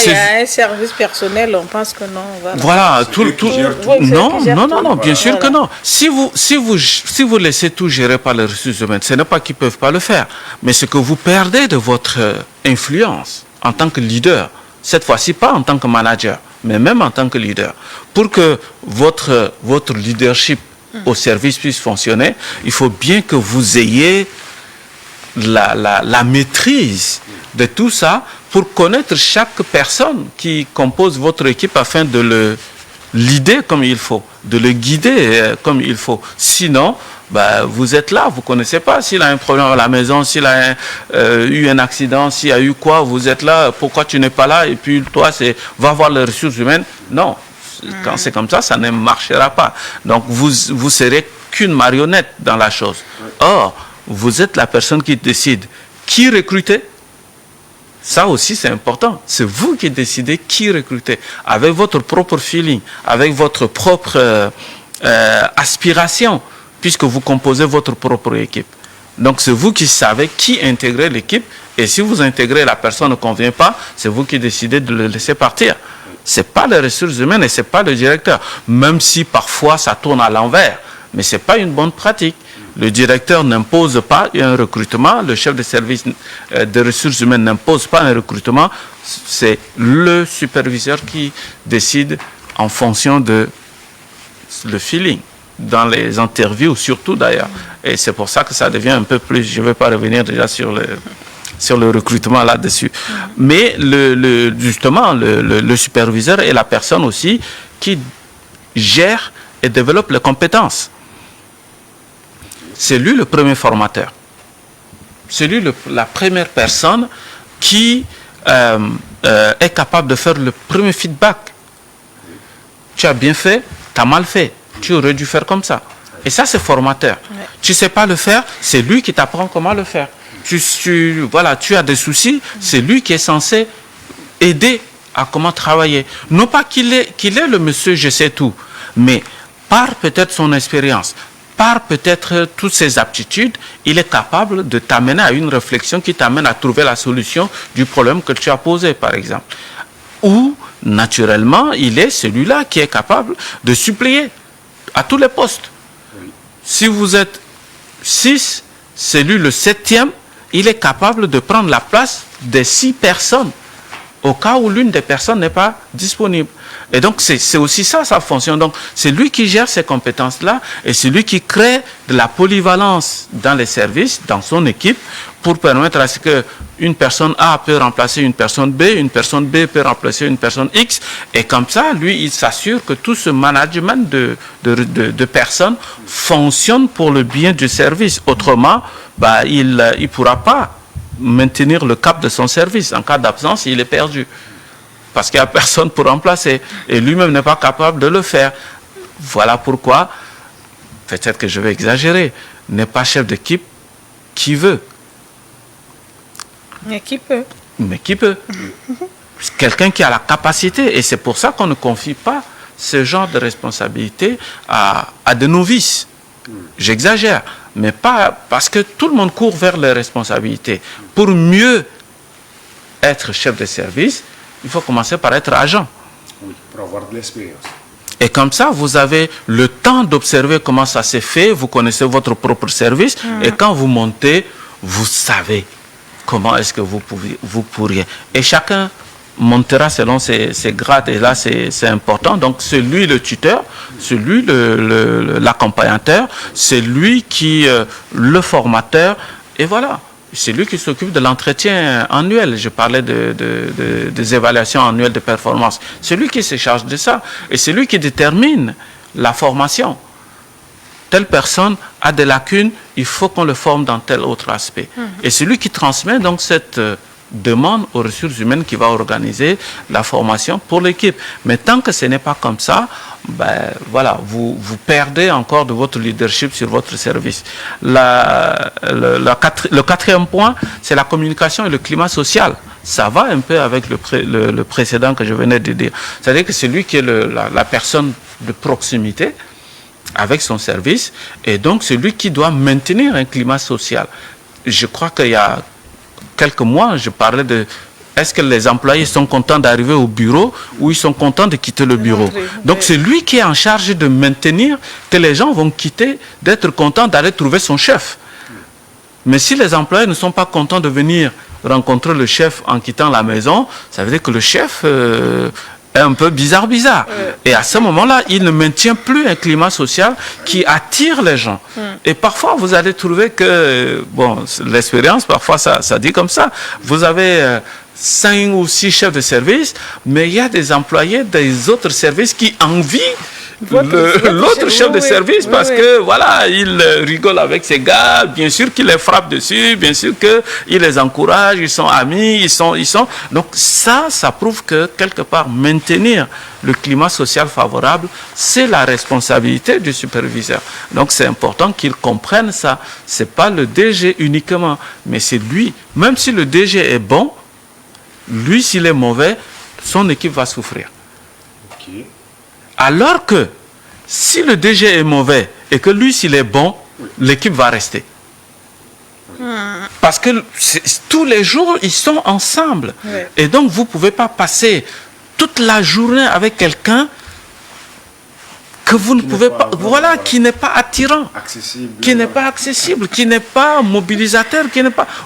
il y a un service personnel, on pense que non. Voilà. Non, bien sûr que non. Si vous laissez tout gérer par les ressources humaines, ce n'est pas qu'ils ne peuvent pas le faire. Mais ce que vous perdez de votre influence en tant que leader, cette fois-ci pas en tant que manager, mais même en tant que leader. Pour que votre leadership au service puisse fonctionner, il faut bien que vous ayez la maîtrise de tout ça pour connaître chaque personne qui compose votre équipe afin de le leader comme il faut, de le guider comme il faut. Sinon, bah, vous êtes là, vous ne connaissez pas. S'il a un problème à la maison, s'il a eu un accident, s'il y a eu quoi, vous êtes là, pourquoi tu n'es pas là? Et puis toi, c'est va voir les ressources humaines. Non, quand c'est comme ça ne marchera pas. Donc vous serez qu'une marionnette dans la chose. Or, vous êtes la personne qui décide qui recruter. Ça aussi, c'est important. C'est vous qui décidez qui recruter, avec votre propre feeling, avec votre propre aspiration, puisque vous composez votre propre équipe. Donc, c'est vous qui savez qui intégrer l'équipe, et si vous intégrez la personne ne convient pas, c'est vous qui décidez de le laisser partir. Ce n'est pas les ressources humaines et ce n'est pas le directeur, même si parfois ça tourne à l'envers, mais ce n'est pas une bonne pratique. Le directeur n'impose pas un recrutement, le chef de service des ressources humaines n'impose pas un recrutement, c'est le superviseur qui décide en fonction de le feeling, dans les interviews surtout d'ailleurs. Et c'est pour ça que ça devient un peu plus, je ne vais pas revenir déjà sur le recrutement là-dessus. Mais justement, le superviseur est la personne aussi qui gère et développe les compétences. C'est lui le premier formateur. C'est lui la première personne qui est capable de faire le premier feedback. Tu as bien fait, tu as mal fait. Tu aurais dû faire comme ça. Et ça, c'est formateur. Ouais. Tu ne sais pas le faire, c'est lui qui t'apprend comment le faire. Voilà, tu as des soucis, c'est lui qui est censé aider à comment travailler. Non pas qu'il est le monsieur je sais tout, mais par peut-être son expérience, par peut-être toutes ses aptitudes, il est capable de t'amener à une réflexion qui t'amène à trouver la solution du problème que tu as posé, par exemple. Ou, naturellement, il est celui-là qui est capable de suppléer à tous les postes. Oui. Si vous êtes 6, c'est lui le 7e, il est capable de prendre la place des 6 personnes au cas où l'une des personnes n'est pas disponible. Et donc, c'est aussi ça, sa fonction. Donc, c'est lui qui gère ces compétences-là et c'est lui qui crée de la polyvalence dans les services, dans son équipe, pour permettre à ce qu'une personne A peut remplacer une personne B peut remplacer une personne X. Et comme ça, lui, il s'assure que tout ce management de personnes fonctionne pour le bien du service. Autrement, bah, il ne pourra pas maintenir le cap de son service. En cas d'absence, il est perdu. Parce qu'il n'y a personne pour remplacer. Et lui-même n'est pas capable de le faire. Voilà pourquoi, peut-être que je vais exagérer, n'est pas chef d'équipe qui veut. Mais qui peut. Mais qui peut. Quelqu'un qui a la capacité. Et c'est pour ça qu'on ne confie pas ce genre de responsabilité à des novices. J'exagère. Mais pas parce que tout le monde court vers les responsabilités. Pour mieux être chef de service, il faut commencer par être agent. Oui, pour avoir de l'expérience. Et comme ça, vous avez le temps d'observer comment ça s'est fait, vous connaissez votre propre service, et quand vous montez, vous savez comment est-ce que vous pourriez. Et chacun montera selon ses grades, et là c'est important. Donc c'est lui le tuteur, c'est lui l'accompagnateur, c'est lui qui le formateur, et voilà. C'est lui qui s'occupe de l'entretien annuel. Je parlais des évaluations annuelles de performance. C'est lui qui se charge de ça. Et c'est lui qui détermine la formation. Telle personne a des lacunes, il faut qu'on le forme dans tel autre aspect. Et c'est lui qui transmet donc cette demande aux ressources humaines qui va organiser la formation pour l'équipe. Mais tant que ce n'est pas comme ça, ben, voilà, vous perdez encore de votre leadership sur votre service. Le quatrième point, c'est la communication et le climat social. Ça va un peu avec le précédent que je venais de dire. C'est-à-dire que c'est lui qui est la personne de proximité avec son service, et donc c'est lui qui doit maintenir un climat social. Je crois qu'il y a quelques mois, je parlais de est-ce que les employés sont contents d'arriver au bureau ou ils sont contents de quitter le bureau. Donc c'est lui qui est en charge de maintenir que les gens vont quitter, d'être contents d'aller trouver son chef. Mais si les employés ne sont pas contents de venir rencontrer le chef en quittant la maison, ça veut dire que le chef est un peu bizarre. Et à ce moment-là, il ne maintient plus un climat social qui attire les gens. Et parfois, vous allez trouver que, bon, l'expérience, parfois, ça dit comme ça. Vous avez 5 ou 6 chefs de service, mais il y a des employés des autres services qui envient l'autre chef de service parce que voilà, il rigole avec ses gars, bien sûr qu'il les frappe dessus, bien sûr qu'il les encourage, ils sont amis, ils sont... Donc ça prouve que quelque part maintenir le climat social favorable, c'est la responsabilité du superviseur. Donc c'est important qu'il comprenne ça. C'est pas le DG uniquement, mais c'est lui. Même si le DG est bon, lui s'il est mauvais, son équipe va souffrir. Alors que si le DG est mauvais et que lui s'il est bon, l'équipe va rester. Parce que tous les jours ils sont ensemble. Et donc vous ne pouvez pas passer toute la journée avec quelqu'un que vous ne pouvez pas, voilà, qui n'est pas attirant, qui n'est pas accessible, qui n'est pas mobilisateur,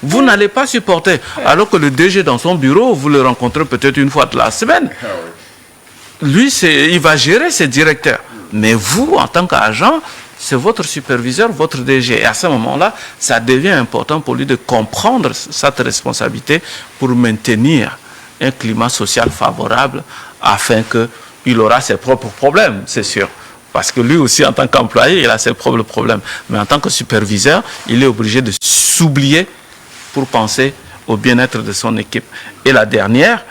vous n'allez pas supporter. Alors que le DG dans son bureau, vous le rencontrez peut-être une fois de la semaine. Lui, il va gérer ses directeurs. Mais vous, en tant qu'agent, c'est votre superviseur, votre DG. Et à ce moment-là, ça devient important pour lui de comprendre cette responsabilité pour maintenir un climat social favorable afin qu'il aura ses propres problèmes, c'est sûr. Parce que lui aussi, en tant qu'employé, il a ses propres problèmes. Mais en tant que superviseur, il est obligé de s'oublier pour penser au bien-être de son équipe. Et la dernière,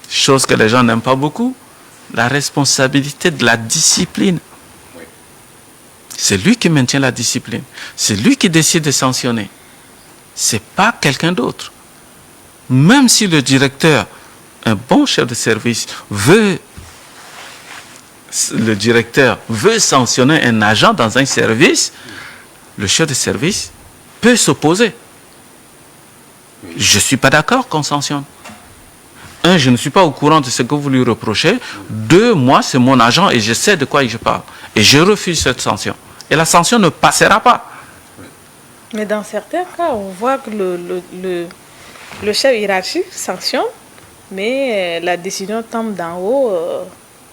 chose que les gens n'aiment pas beaucoup, la responsabilité de la discipline. C'est lui qui maintient la discipline. C'est lui qui décide de sanctionner. Ce n'est pas quelqu'un d'autre. Même si le directeur, un bon chef de service, veut sanctionner un agent dans un service, le chef de service peut s'opposer. Je ne suis pas d'accord qu'on sanctionne. Un, je ne suis pas au courant de ce que vous lui reprochez. Deux, moi, c'est mon agent et je sais de quoi je parle. Et je refuse cette sanction. Et la sanction ne passera pas. Mais dans certains cas, on voit que le chef hiérarchique sanctionne, mais la décision tombe d'en haut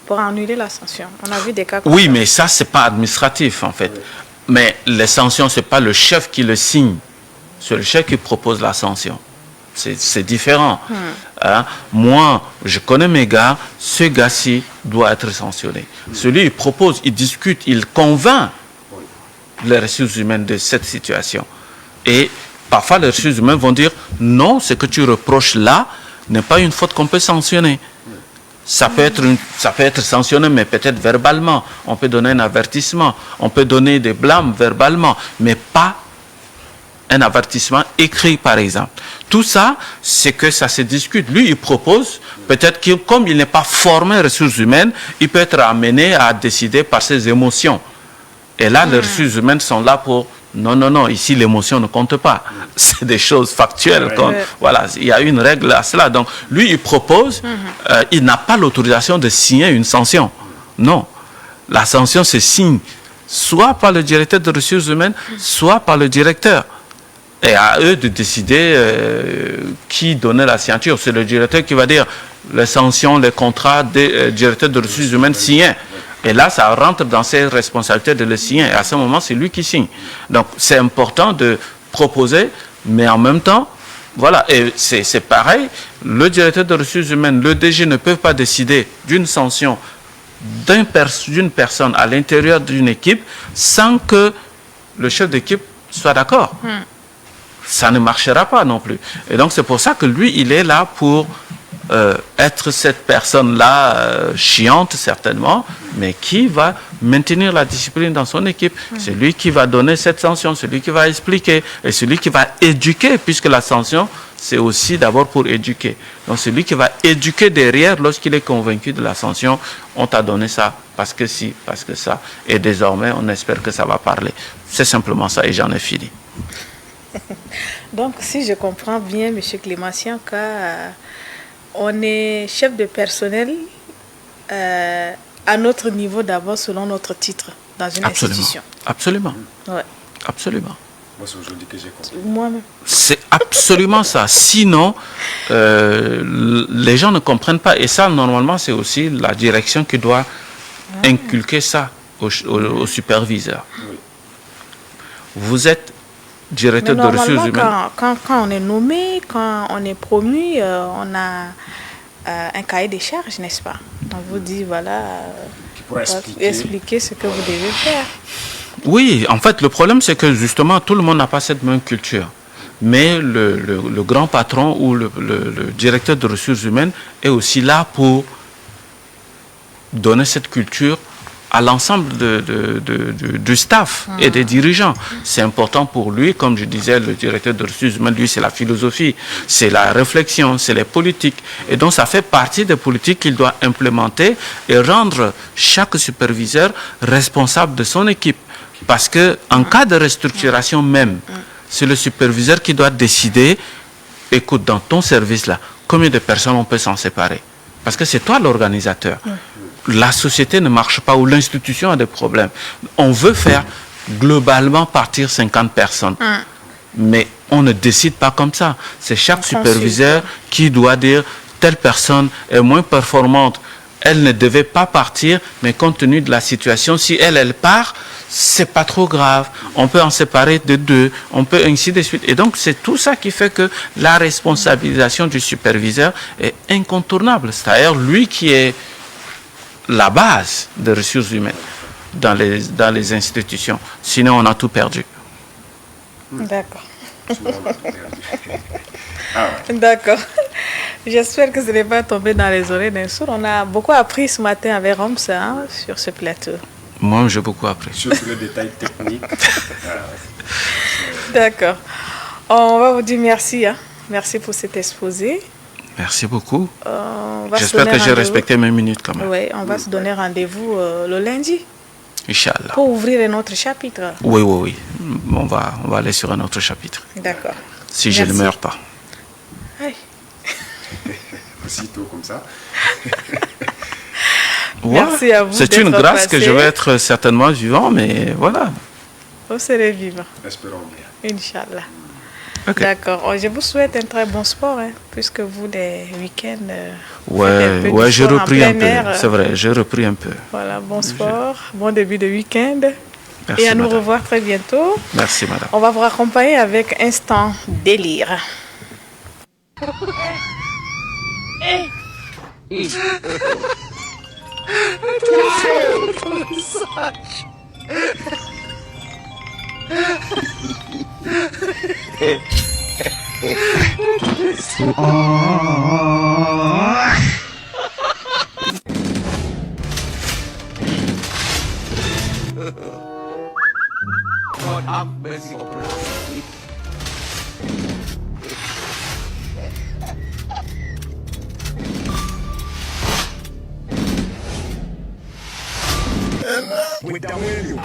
pour annuler la sanction. On a vu des cas comme ça. Mais ça, ce n'est pas administratif, en fait. Mais les sanctions, ce n'est pas le chef qui le signe. C'est le chef qui propose la sanction. C'est différent. Hein? Moi, je connais mes gars, ce gars-ci doit être sanctionné. Celui, il propose, il discute, il convainc les ressources humaines de cette situation. Et parfois, les ressources humaines vont dire, non, ce que tu reproches là n'est pas une faute qu'on peut sanctionner. Ça peut être sanctionné, mais peut-être verbalement. On peut donner un avertissement, on peut donner des blâmes verbalement, mais pas un avertissement écrit, par exemple. Tout ça, c'est que ça se discute. Lui, il propose, peut-être que comme il n'est pas formé en ressources humaines, il peut être amené à décider par ses émotions. Et là, les ressources humaines sont là pour... Non, ici, l'émotion ne compte pas. C'est des choses factuelles. Voilà, il y a une règle à cela. Donc, lui, il propose, il n'a pas l'autorisation de signer une sanction. Non. La sanction se signe soit par le directeur de ressources humaines, soit par le directeur. Et à eux de décider qui donnait la signature. C'est le directeur qui va dire les sanctions, les contrats des directeurs de ressources humaines signés. Et là, ça rentre dans ses responsabilités de le signer. Et à ce moment, c'est lui qui signe. Donc, c'est important de proposer, mais en même temps, voilà, et c'est pareil, le directeur de ressources humaines, le DG ne peuvent pas décider d'une sanction d'une personne à l'intérieur d'une équipe sans que le chef d'équipe soit d'accord. Ça ne marchera pas non plus. Et donc, c'est pour ça que lui, il est là pour être cette personne-là, chiante certainement, mais qui va maintenir la discipline dans son équipe. C'est lui qui va donner cette sanction, celui qui va expliquer, et celui qui va éduquer, puisque la sanction, c'est aussi d'abord pour éduquer. Donc, celui qui va éduquer derrière, lorsqu'il est convaincu de la sanction, on t'a donné ça, parce que si, parce que ça. Et désormais, on espère que ça va parler. C'est simplement ça, et j'en ai fini. Donc, si je comprends bien, M. Clémentien, on est chef de personnel à notre niveau d'abord selon notre titre dans une institution. Absolument. Ouais. Absolument. Moi, c'est aujourd'hui que j'ai compris. Moi-même. C'est absolument ça. Sinon, les gens ne comprennent pas. Et ça, normalement, c'est aussi la direction qui doit inculquer ça au superviseur. Oui. Vous êtes directeur de ressources humaines. Quand on est nommé, quand on est promu, on a un cahier des charges, n'est-ce pas? On vous dit, voilà... pour expliquer ce que vous devez faire. Oui, en fait, le problème, c'est que justement, tout le monde n'a pas cette même culture. Mais le grand patron ou le directeur de ressources humaines est aussi là pour donner cette culture à l'ensemble du staff et des dirigeants. C'est important pour lui, comme je disais, le directeur de ressources humaines, lui, c'est la philosophie, c'est la réflexion, c'est les politiques. Et donc, ça fait partie des politiques qu'il doit implémenter et rendre chaque superviseur responsable de son équipe. Parce qu'en cas de restructuration même, c'est le superviseur qui doit décider, écoute, dans ton service-là, combien de personnes on peut s'en séparer? Parce que c'est toi l'organisateur. La société ne marche pas ou l'institution a des problèmes. On veut faire globalement partir 50 personnes. Mais on ne décide pas comme ça. C'est chaque superviseur qui doit dire telle personne est moins performante. Elle ne devait pas partir, mais compte tenu de la situation, si elle part, c'est pas trop grave. On peut en séparer de 2, on peut ainsi de suite. Et donc, c'est tout ça qui fait que la responsabilisation du superviseur est incontournable. C'est-à-dire lui qui est la base des ressources humaines dans les institutions. Sinon, on a tout perdu. D'accord. D'accord. J'espère que ce n'est pas tombé dans les oreilles d'un sourd. On a beaucoup appris ce matin avec Roms sur ce plateau. Moi, j'ai beaucoup appris. Surtout les détails techniques. D'accord. On va vous dire merci. Merci pour cet exposé. Merci beaucoup. J'espère que j'ai respecté mes minutes quand même. Oui, on va se donner rendez-vous le lundi. Inch'Allah. Pour ouvrir un autre chapitre. Oui. On va aller sur un autre chapitre. D'accord. Si je ne meurs pas. Aïe. Aussitôt comme ça. Merci à vous. C'est une grâce que je vais être certainement vivant, mais voilà. Vous serez vivant. Espérons bien. Inch'Allah. Okay. D'accord. Je vous souhaite un très bon sport, puisque vous, les week-ends... Ouais, j'ai repris un peu. C'est vrai, j'ai repris un peu. Voilà, bon sport, bon début de week-end. Merci, et à nous madame. revoir très bientôt. Merci, madame. On va vous raccompagner avec Instant Délire. God have mercy upon us. With the menu.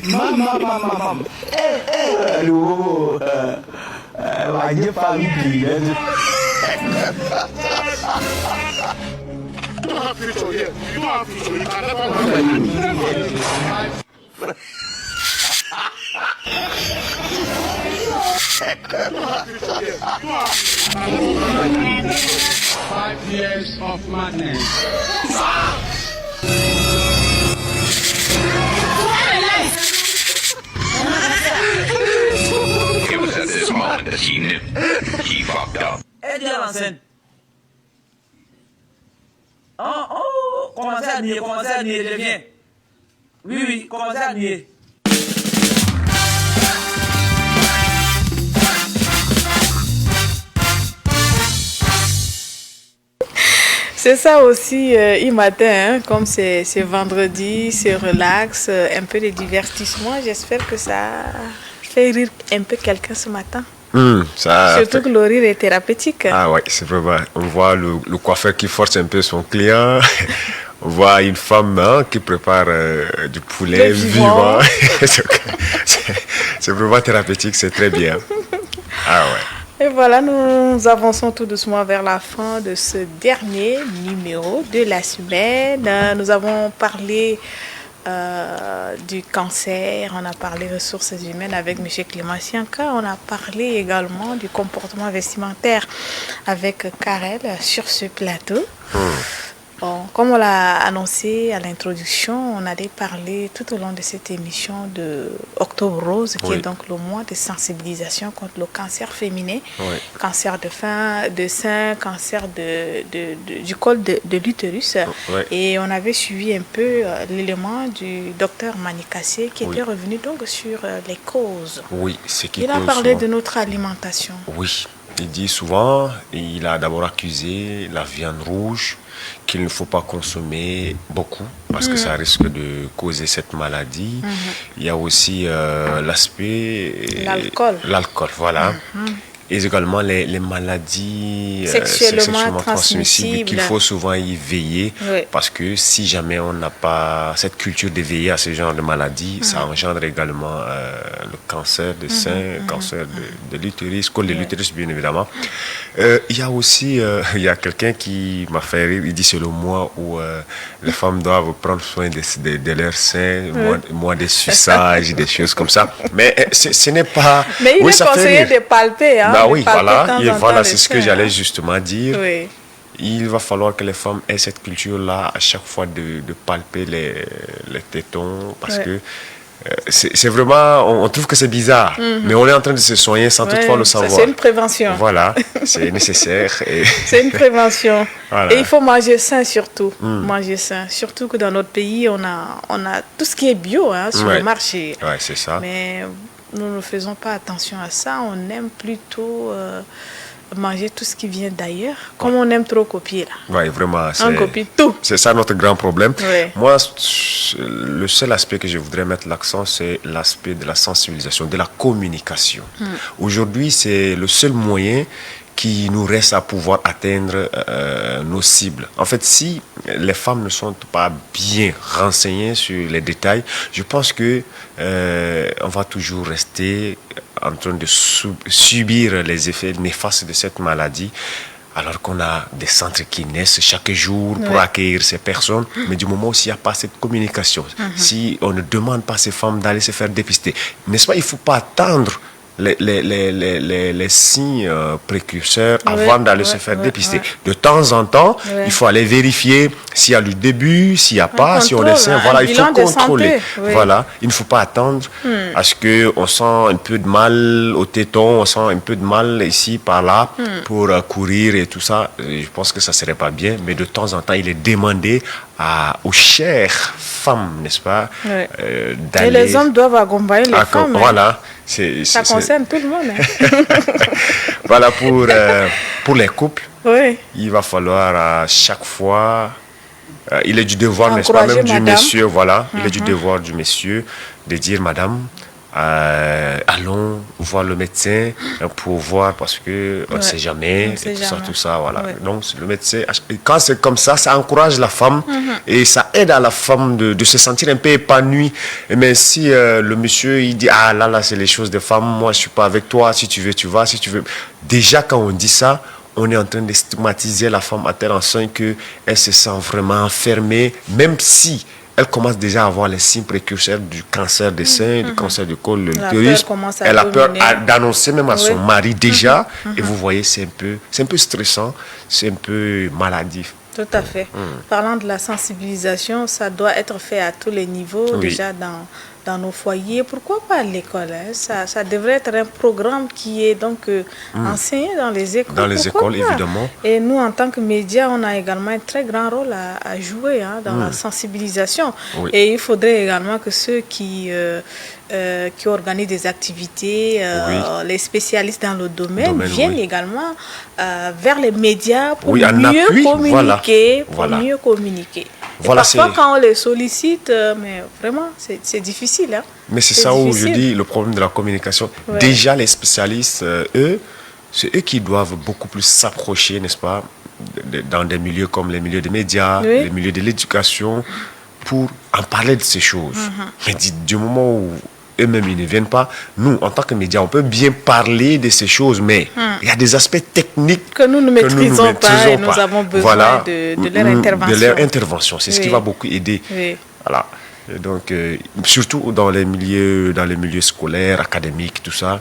Maman. Wajib family. You don't have future here. You don't have future. You can never have 5 years of madness. It was at this moment that he knew he fucked up. Aide à l'enseigne. Oh, commencez à nier, je viens. Oui, commencez à nier. C'est ça aussi, matin, comme c'est vendredi, c'est relax, un peu de divertissement. J'espère que ça fait rire un peu quelqu'un ce matin. Surtout que le rire est thérapeutique. Ah ouais, c'est vraiment. On voit le coiffeur qui force un peu son client. On voit une femme qui prépare du poulet vivant. C'est vraiment thérapeutique, c'est très bien. Ah ouais. Et voilà, nous avançons tout doucement vers la fin de ce dernier numéro de la semaine. Nous avons parlé du cancer, on a parlé ressources humaines avec M. Clément Sianka, on a parlé également du comportement vestimentaire avec Karel sur ce plateau. Bon, comme on l'a annoncé à l'introduction, on allait parler tout au long de cette émission de Octobre Rose, qui est donc le mois de sensibilisation contre le cancer féminin, cancer de sein, cancer du col de l'utérus. Et on avait suivi un peu l'élément du docteur Manikassé qui était revenu donc sur les causes. Oui, c'est qui Il a parlé de notre alimentation. Oui, il dit souvent, il a d'abord accusé la viande rouge, qu'il ne faut pas consommer beaucoup parce que ça risque de causer cette maladie. Il y a aussi l'aspect... L'alcool, voilà. Et également les maladies sexuellement transmissibles qu'il faut souvent y veiller parce que si jamais on n'a pas cette culture de veiller à ce genre de maladies, ça engendre également le cancer de sein, cancer de l'utérus, col de l'utérus bien évidemment. Il y a aussi il y a quelqu'un qui m'a fait rire, il dit c'est le mois où les femmes doivent prendre soin de leur sein, mois de suçage, des choses comme ça. Mais ce n'est pas... Mais il est conseillé de palper, hein. Bah oui, voilà, c'est ce que j'allais justement dire. Il va falloir que les femmes aient cette culture-là à chaque fois de palper les tétons parce que c'est vraiment, on trouve que c'est bizarre, mais on est en train de se soigner sans toutefois le savoir. C'est une prévention. Voilà, c'est nécessaire. C'est une prévention. Voilà. Et il faut manger sain surtout. Manger sain. Surtout que dans notre pays, on a tout ce qui est bio sur le marché. Ouais, c'est ça. Mais nous ne faisons pas attention à ça. On aime plutôt manger tout ce qui vient d'ailleurs, comme on aime trop copier là. Oui, vraiment. On copie tout. C'est ça notre grand problème. Moi, le seul aspect que je voudrais mettre l'accent, c'est l'aspect de la sensibilisation, de la communication. Aujourd'hui, c'est le seul moyen qui nous reste à pouvoir atteindre nos cibles. En fait, si les femmes ne sont pas bien renseignées sur les détails, je pense que on va toujours rester en train de subir les effets néfastes de cette maladie, alors qu'on a des centres qui naissent chaque jour pour accueillir ces personnes. Mais du moment où il n'y a pas cette communication, si on ne demande pas à ces femmes d'aller se faire dépister, n'est-ce pas, il ne faut pas attendre les signes précurseurs avant d'aller se faire dépister. De temps en temps, il faut aller vérifier s'il y a le début, s'il n'y a pas, si on est sain. Voilà, il faut contrôler. Voilà, il ne faut pas attendre à ce qu'on sent un peu de mal au téton, on sent un peu de mal ici, par là, pour courir et tout ça. Je pense que ça ne serait pas bien, mais de temps en temps, il est demandé aux chères femmes, n'est-ce pas, d'aller... Et les hommes doivent accompagner les femmes. Voilà. Ça concerne tout le monde. Voilà, pour les couples, il va falloir à chaque fois... il est du devoir, n'est-ce pas, même du monsieur, voilà. Il est du devoir du monsieur de dire, madame, allons voir le médecin pour voir, parce que on ne sait jamais, tout ça, voilà. Donc le médecin, quand c'est comme ça encourage la femme et ça aide à la femme de se sentir un peu épanouie. Mais si le monsieur il dit ah là c'est les choses des femmes, moi je suis pas avec toi, si tu veux tu vas, si tu veux. Déjà quand on dit ça, on est en train de stigmatiser la femme à tel enseigne qu'elle se sent vraiment enfermée, même si elle commence déjà à avoir les signes précurseurs du cancer des seins, du cancer du col de l'utérus. Elle a peur d'annoncer même à son mari déjà. Et vous voyez, c'est un peu stressant, c'est un peu maladif. Tout à fait. Parlant de la sensibilisation, ça doit être fait à tous les niveaux, déjà dans nos foyers. Pourquoi pas à l'école, hein? Ça devrait être un programme qui est donc enseigné dans les écoles. Dans les écoles, évidemment. Et nous, en tant que médias, on a également un très grand rôle à jouer dans la sensibilisation. Et il faudrait également que ceux qui organisent des activités, les spécialistes dans le domaine viennent également vers les médias pour mieux communiquer. Mieux communiquer. Voilà, parfois, quand on les sollicite, mais vraiment, c'est difficile. Hein? Mais c'est ça où je dis le problème de la communication. Déjà, les spécialistes, c'est eux qui doivent beaucoup plus s'approcher, n'est-ce pas, dans des milieux comme les milieux des médias, les milieux de l'éducation, pour en parler de ces choses. Mais du moment où eux-mêmes ils ne viennent pas, nous, en tant que médias, on peut bien parler de ces choses, mais il y a des aspects techniques que nous ne maîtrisons pas et nous avons besoin de leur intervention. De leur intervention, c'est ce qui va beaucoup aider. Voilà. Et donc, surtout dans les milieux scolaires, académiques, tout ça,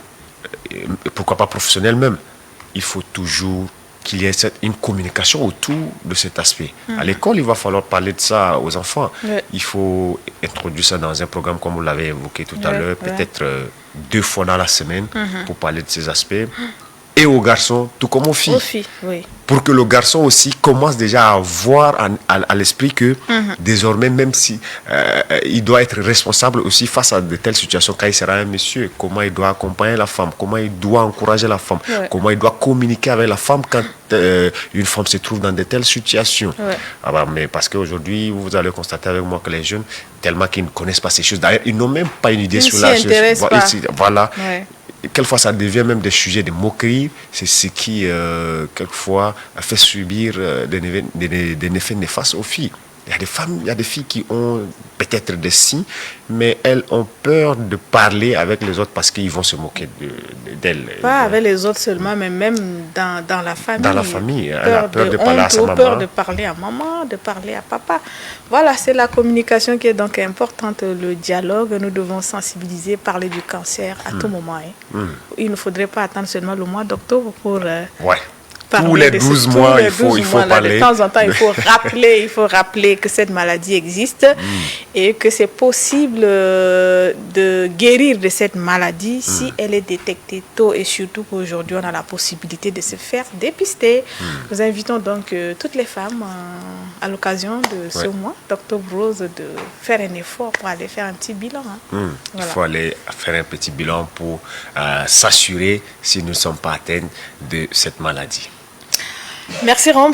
pourquoi pas professionnels même, il faut toujours qu'il y ait une communication autour de cet aspect. À l'école, il va falloir parler de ça aux enfants. Il faut introduire ça dans un programme comme vous l'avez évoqué tout à l'heure, peut-être 2 fois dans la semaine pour parler de ces aspects. Et aux garçons, tout comme aux filles. Pour que le garçon aussi commence déjà à voir à l'esprit que désormais, même si il doit être responsable aussi face à de telles situations, quand il sera un monsieur, comment il doit accompagner la femme, comment il doit encourager la femme, comment il doit communiquer avec la femme quand une femme se trouve dans de telles situations. Mais parce qu'aujourd'hui, vous allez constater avec moi que les jeunes, tellement qu'ils ne connaissent pas ces choses, d'ailleurs, ils n'ont même pas une idée sur la chose. Voilà. Quelquefois, ça devient même des sujets de moquerie. C'est ce qui, quelquefois, fait subir des effets néfastes aux filles. Il y a des filles qui ont peut-être des signes, mais elles ont peur de parler avec les autres parce qu'ils vont se moquer d'elles. Pas avec les autres seulement, mais même dans la famille. Dans la famille, elle a peur de parler à sa maman. Peur de parler à maman, de parler à papa. Voilà, c'est la communication qui est donc importante, le dialogue. Nous devons sensibiliser, parler du cancer à tout moment. Il ne faudrait pas attendre seulement le mois d'octobre pour... tous les 12 mois, il faut parler. De temps en temps, il faut rappeler que cette maladie existe et que c'est possible de guérir de cette maladie si elle est détectée tôt, et surtout qu'aujourd'hui, on a la possibilité de se faire dépister. Nous invitons donc toutes les femmes à l'occasion de ce mois d'Octobre Rose de faire un effort pour aller faire un petit bilan. Il faut aller faire un petit bilan pour s'assurer si nous ne sommes pas atteints de cette maladie. Merci Roms.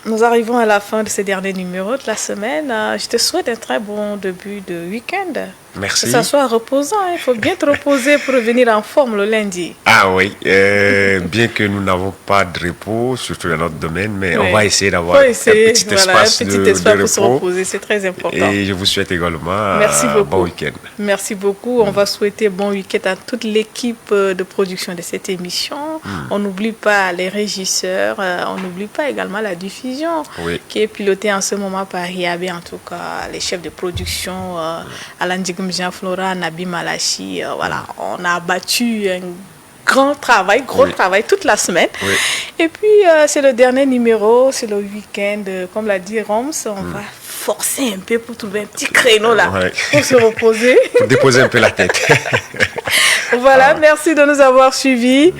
Nous arrivons à la fin de ce dernier numéro de la semaine. Je te souhaite un très bon début de week-end. Merci. Que ça soit reposant. Il faut bien te reposer pour revenir en forme le lundi. Ah oui, bien que nous n'avons pas de repos, surtout dans notre domaine, mais on va essayer d'avoir un petit espace de pour se reposer. C'est très important. Et je vous souhaite également un bon week-end. Merci beaucoup. On va souhaiter bon week-end à toute l'équipe de production de cette émission. On n'oublie pas les régisseurs, on n'oublie pas également la diffusion qui est pilotée en ce moment par Riabe, en tout cas les chefs de production, Alain Djigum Jean Flora, Nabi Malachi. Voilà, on a abattu un gros travail toute la semaine. Et puis c'est le dernier numéro, c'est le week-end, comme l'a dit Roms, on va forcer un peu pour trouver un petit créneau là pour se reposer. Pour déposer un peu la tête. Voilà, merci de nous avoir suivis.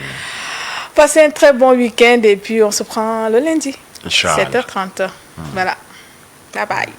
Passez un très bon week-end et puis on se prend le lundi, 7h30. Voilà, bye bye.